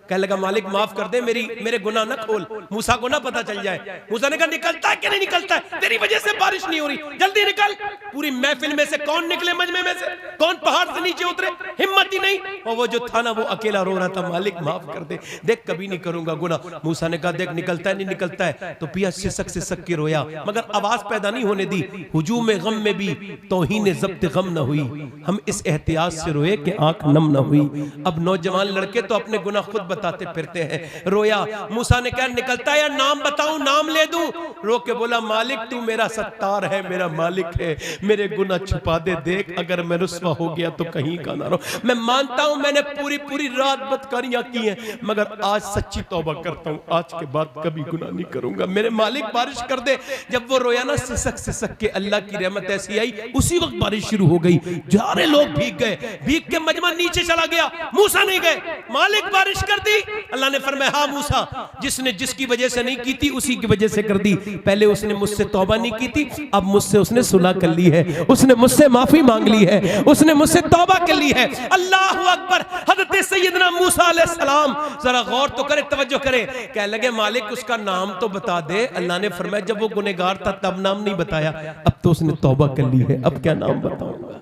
कह लगा मालिक माफ कर दे, मेरे गुनाह ना खोल, मूसा को ना पता चल जाए। मूसा ने कहा निकलता है कि नहीं निकलता है? तेरी वजह से बारिश नहीं हो रही, जल्दी निकल। पूरी महफिल में से कौन निकले, मजमे में से कौन पहाड़ से नीचे उतरे? हिम्मत ही नहीं। और वो जो था ना, वो अकेला रो रहा था, मालिक माफ कर दे, देख कभी नहीं करूंगा गुनाह। मूसा ने कहा देख निकलता है नहीं निकलता है, तो पिया सिसक के रोया, मगर आवाज पैदा नहीं होने दी। हुजूम गम में भी तौहीन ज़ब्त गम न हुई, हम इस एहतियात से रोए कि आंख नम न हुई। अब नौजवान लड़के तो अपने गुनाह खुद बताते फिरते हैं। रोया, मूसा ने कहा निकलता है या नाम बताऊं, नाम ले दूं? रो के बोला मालिक तू मेरा सत्तार है, मेरा मालिक है, मेरे गुनाह छुपा दे, देख अगर मैं रुस्वा हो गया तो कहीं का ना रहो। मैं मानता हूं मैंने पूरी पूरी रात बदकारियां की हैं, मगर आज सच्ची तौबा करता हूं, आज के बाद कभी गुनाह नहीं करूंगा। मेरे मालिक बारिश कर दे। जब वो रोया ना सिसक सिसक के, अल्लाह की रहमत ऐसी आई, उसी वक्त बारिश शुरू हो गई। सारे लोग भीग गए, भीग के मजमा नीचे चला गया, मूसा नहीं गए। मालिक बारिश कर दी। अल्लाह ने फरमाया हाँ मूसा, जिसने जिसकी वजह से नहीं की थी उसी की वजह से कर दी। पहले उसने मुझसे तौबा नहीं की थी, अब मुझसे उसने सुलह कर ली है, उसने मुझसे माफी मांग ली है, उसने मुझसे तौबा कर ली है। अल्लाह अकबर। हज़रत सैयदना मूसा अलैहिस्सलाम जरा गौर तो करे, तवज्जो करे, कह लगे मालिक उसका नाम तो बता दे। अल्लाह ने फरमाया जब वो गुनहगार था तब नाम नहीं बताया, अब तो उसने तौबा कर ली है, अब क्या नाम बताऊंगा।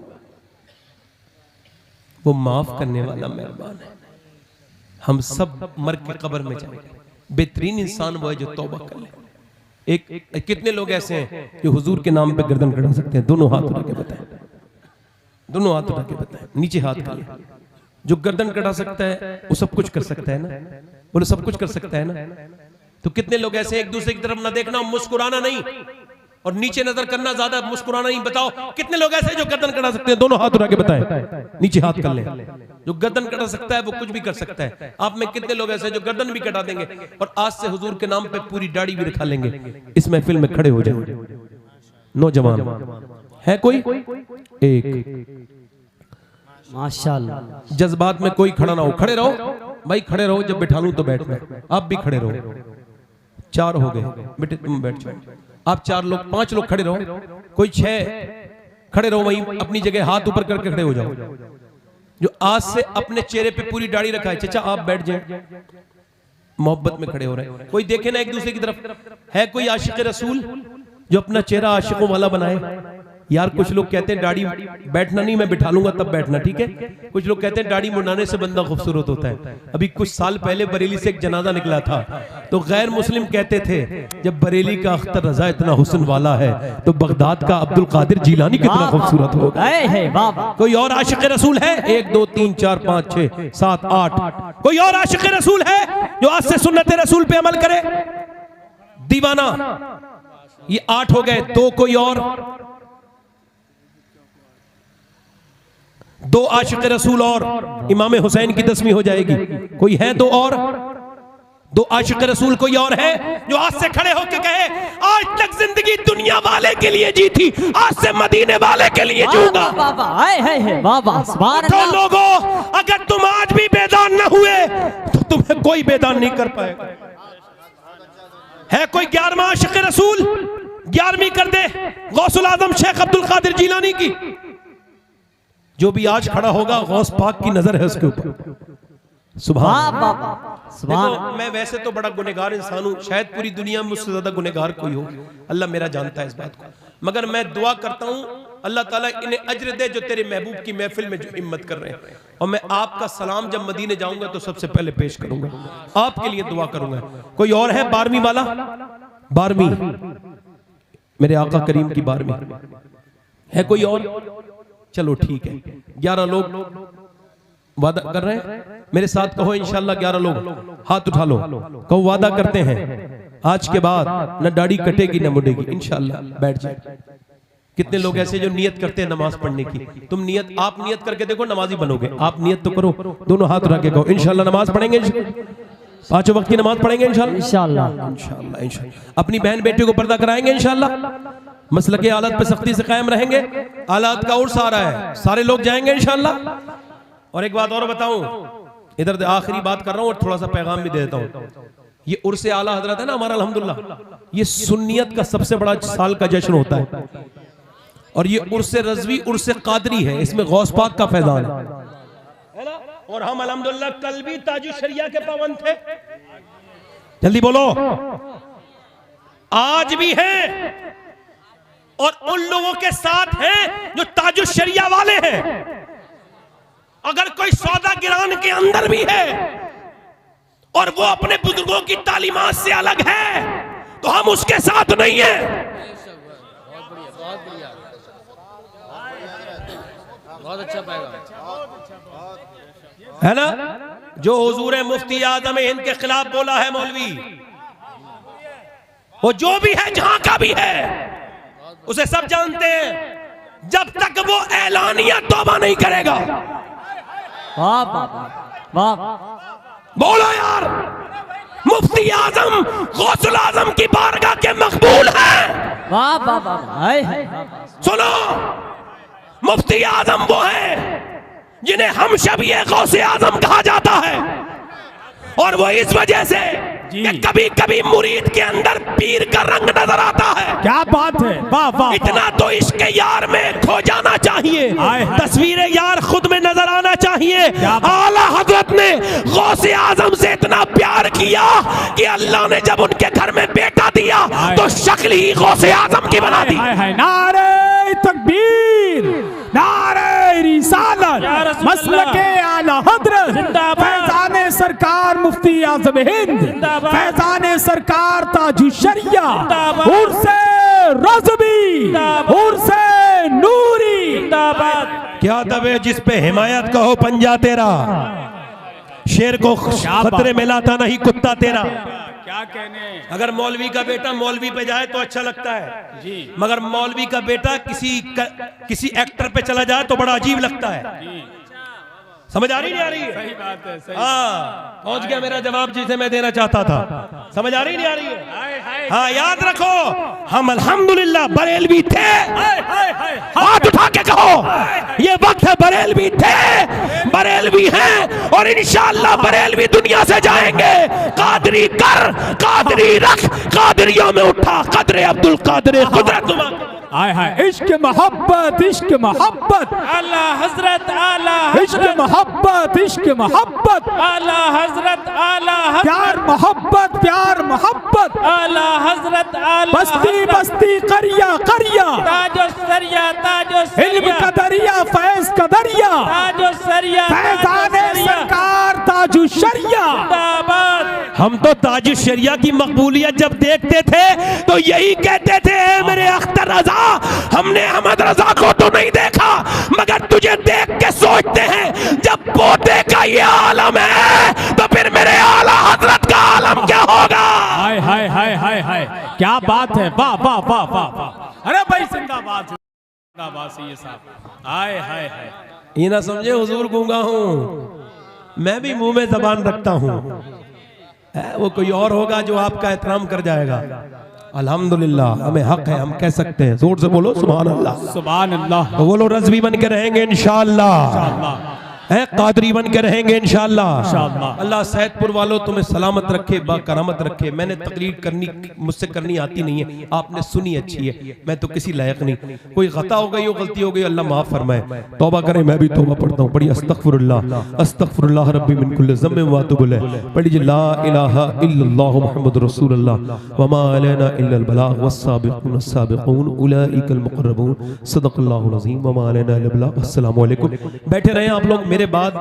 वो माफ करने वाला मेहरबान है। हम सब मर के कब्र में जाएंगे, बेहतरीन इंसान वो है जो तौबा कर ले। एक कितने लोग ऐसे हैं जो हुजूर के नाम पे गर्दन कटा सकते हैं? दोनों हाथ उठा के बताएं, दोनों हाथ उठा के बताएं, नीचे हाथ कर ले। जो गर्दन कटा सकता है वो सब कुछ कर सकता है ना? बोले सब कुछ कर सकता है ना? तो कितने लोग ऐसे एक दूसरे की तरफ ना देखना, मुस्कुराना नहीं, और नीचे नजर करना, ज्यादा मुस्कुराना नहीं। बताओ कितने लोग ऐसे जो गर्दन कटा सकते हैं? दोनों हाथ उठा के बताएं, नीचे हाथ कर ले। जो गर्दन कटा सकता है वो कुछ भी कर सकता है। आप में कितने लोग ऐसे जो गर्दन भी कटा देंगे और आज से हुजूर के नाम पे पूरी दाढ़ी भी रखा लेंगे? इस महफिल में खड़े हो जाएंगे नौजवान है कोई एक? माशाअल्लाह। जज्बात में कोई खड़ा ना हो, खड़े रहो भाई, खड़े रहो। जब बैठा लूं तो बैठना, आप भी खड़े रहो। 4 हो गए बेटे, तुम बैठ जाओ। आप 4 लोग, 5 लोग खड़े रहो, कोई 6 खड़े रहो, वहीं अपनी जगह हाथ ऊपर करके खड़े हो जाओ। जो आज से अपने चेहरे पे पूरी दाढ़ी रखा है, चाचा आप बैठ जाए, मोहब्बत में खड़े हो रहे हैं। कोई देखे ना एक दूसरे की तरफ। है कोई आशिक रसूल जो अपना चेहरा आशिकों वाला बनाए? यार कुछ लोग कहते हैं दाढ़ी बैठना नहीं, मैं बिठा लूंगा तब बैठना, ठीक है। कुछ लोग कहते हैं दाढ़ी मुंडाने से बंदा खूबसूरत होता है। अभी कुछ साल पहले बरेली से एक जनाजा निकला था, तो गैर मुस्लिम कहते थे जब बरेली का अख्तर रजा इतना हुस्न वाला है तो बगदाद का अब्दुल कादिर जीलानी कितना खूबसूरत होगा। कोई और आशिक रसूल है? 1 2 3 4 5 6 7 8 कोई और आशिक रसूल है जो आज से सुन्नत रसूल पे अमल करे? दीवाना, ये 8 हो गए। 2 कोई और? 2 आशिक रसूल और इमाम हुसैन की 10वीं हो जाएगी। कोई है 2 और? 2 आशिक रसूल कोई और है जो आज से खड़े होकर कहे आज तक जिंदगी दुनिया वाले के लिए जी थी, आज से मदीने वाले के लिए जीऊंगा। तो लोगों अगर तुम आज भी बेदान न हुए तो तुम्हें कोई बेदान नहीं कर पाएगा। है कोई 11वां आशिक रसूल? 11वीं कर दे गौसुल आजम शेख अब्दुल कादिर जीलानी की। जो भी आज खड़ा होगा गौस पाक की नजर है उसके ऊपर। सुभान देखो, मैं वैसे तो बड़ा गुनहगार इंसान हूं, शायद पूरी दुनिया में मुझसे ज्यादा गुनहगार कोई हो, अल्लाह मेरा जानता है इस बात को। मगर मैं दुआ करता हूं अल्लाह ताला इन्हें अज्र दे जो तेरे महबूब की महफिल में जो हिम्मत कर रहे हैं। और मैं आपका सलाम जब मदीने जाऊंगा तो सबसे पहले पेश करूंगा, आपके लिए दुआ करूंगा। कोई और है 12वीं वाला? 12वीं मेरे आका करीम की 12वीं है। कोई और? चलो ठीक है, 11 लोग वादा कर रहे हैं मेरे साथ, कहो इंशाल्लाह 11 लोग हाथ उठा लो, कहो वादा करते हैं आज के बाद न दाढ़ी कटेगी न मुड़ेगी इंशाल्लाह। बैठ जाए। कितने लोग ऐसे जो नियत करते हैं नमाज पढ़ने की? तुम नियत, आप नियत करके देखो नमाजी बनोगे। आप नियत तो करो, दोनों हाथ उठा के कहो इंशाल्लाह नमाज पढ़ेंगे, 5 वक्त की नमाज पढ़ेंगे इंशाल्लाह। अपनी बहन बेटी को पर्दा कराएंगे इंशाल्लाह। मसले के आलत पे सख्ती से कायम रहेंगे। आलत का उर्स आ रहा है, सारे लोग जाएंगे इंशाल्लाह। और एक बात और बताऊं, इधर आखिरी बात कर रहा हूं और थोड़ा सा पैगाम भी दे देता हूं। ये उर्स आला हजरत है ना हमारा, अल्हम्दुलिल्लाह ये सुन्नियत का सबसे बड़ा साल का जश्न होता है। और ये उर्स रज़वी उर्स कादरी है, इसमें गौस पाक का फैजान है ना। और हम अल्हम्दुलिल्लाह कल भी ताजुश शरिया के पाबंद थे, जल्दी बोलो, आज भी हैं और उन लोगों के साथ हैं जो ताजुश शरिया वाले हैं। अगर कोई सौदा गिरान के अंदर भी है और वो अपने बुजुर्गों की तालीमात से अलग है तो हम उसके साथ नहीं है। बहुत अच्छा पाएगा, है ना। जो हुजूर मुफ्ती आजम हिंद के खिलाफ बोला है मौलवी, वो जो भी है जहां का भी है उसे सब जानते हैं। जब तक वो ऐलानिया तौबा नहीं करेगा, वाह वाह वाह, बोलो यार, मुफ्ती आजम गौसुल आजम की बारगाह के मकबूल है। वाह वाह वाह, हाय हाय, सुनो, मुफ्ती आजम वो है जिन्हें हम शबीए गौसे आजम कहा जाता है, और वो इस वजह से कि कभी कभी मुरीद के अंदर पीर का रंग नजर आता है। क्या बात है, वाह वाह, इतना तो इश्क यार में खो जाना चाहिए, तस्वीर यार खुद में नजर आना चाहिए। आला हजरत ने गौसे आजम से इतना प्यार किया कि अल्लाह ने जब उनके घर में बेटा दिया तो शक्ल ही गौसे आजम की बना दी। नारे तकबीर, नारे रिसालत, मसलके आला हजरत, फैजाने सरकार मुफ्ती आजम हिंद, फैजाने सरकार ताजुशरिया, उर्से रज़वी, उर्से नूरी। क्या दबे जिस पे हिमायत कहो पंजा तेरा, शेर को खतरे में लाता नहीं कुत्ता तेरा। क्या कहने, अगर मौलवी का बेटा मौलवी पे जाए तो अच्छा लगता है जी, मगर मौलवी का बेटा किसी एक्टर पे चला जाए तो बड़ा अजीब लगता है। समझ आ रही नहीं आ रही है? सही बात है, सही। हाँ, पहुंच गया मेरा जवाब जिसे मैं देना चाहता था। समझ आ रही नहीं आ रही है? हाँ, याद रखो, हम अल्हम्दुलिल्लाह बरेलवी थे। हाथ उठा के कहो, ये वक्त है बरेलवी थे, बरेलवी हैं, और इंशाअल्लाह बरेलवी दुनिया से जाएंगे। कादरी कर, कादरी रख, कादरियों में उठा कदरे अब्दुल कादर कुदरत। हाय हाय, इश्क मोहब्बत, इश्क मोहब्बत, आला हजरत, आला इश्क मोहब्बत, इश्क मोहब्बत, आला हजरत, आला प्यार मोहब्बत, प्यार मोहब्बत, आला हजरत, आला बस्ती बस्ती करिया करिया, ताजो सरिया, ताजो इल्म का दरिया, फैज का दरिया, ताजो सरिया, फैजाने सरकार ताजु शरिया। हम तो ताजु शरिया की मकबूलियत जब देखते थे तो यही कहते थे, मेरे अख्तर रजा, हमने अहमद रजा को तो नहीं देखा, मगर तुझे देख के सोचते हैं जब पोते का ये आलम है तो फिर मेरे आला हजरत का आलम क्या होगा। हाय हाय हाय हाय हाय, क्या बात है, वाह वाह वाह वाह वाह। अरे भाई जिंदाबाद, जिंदाबाद सैयद साहब। हाय हाय हाय, ये ना समझे हुजूर गूंगा हूँ, मैं भी मुंह में जबान रखता हूँ, वो कोई और होगा जो आपका एहतराम कर जाएगा। अल्हम्दुलिल्लाह, हमें हक है, हम कह सकते हैं, जोर से बोलो सुभान अल्लाह, सुभान अल्लाह। तो वो लोग रज़वी बन के रहेंगे इंशाअल्लाह, है कादरी बन के रहेंगे इंशाअल्लाह। अल्लाह सैदपुर वालों तुम्हें सलामत रखे, बाकरामत रखे। मैंने तकरीर करनी मुझसे करनी आती नहीं है, आपने सुनी अच्छी है, मैं तो किसी लायक नहीं। कोई खता हो गई हो, गलती हो गई, अल्लाह माफ फरमाए, तौबा करें। मैं भी तौबा पढ़ता हूँ, बड़ी अस्तगफिरुल्लाह, अस्तगफिरुल्लाह रब्बी मिन कुल्लि ज़म्बिन व अतूबु इलैह। पढ़िए ला इलाहा इल्लल्लाहु मुहम्मदुर रसूलुल्लाह व मा अलैना इल्लल बलाग वस्साबिकून अस्साबिकून उलाइकल मुक़र्रबून सदक़ल्लाहुल अज़ीम व मा अलैना इल्लल बलाग। अस्सलामु अलैकुम। बैठे रहें आप लोग, मेरे बाद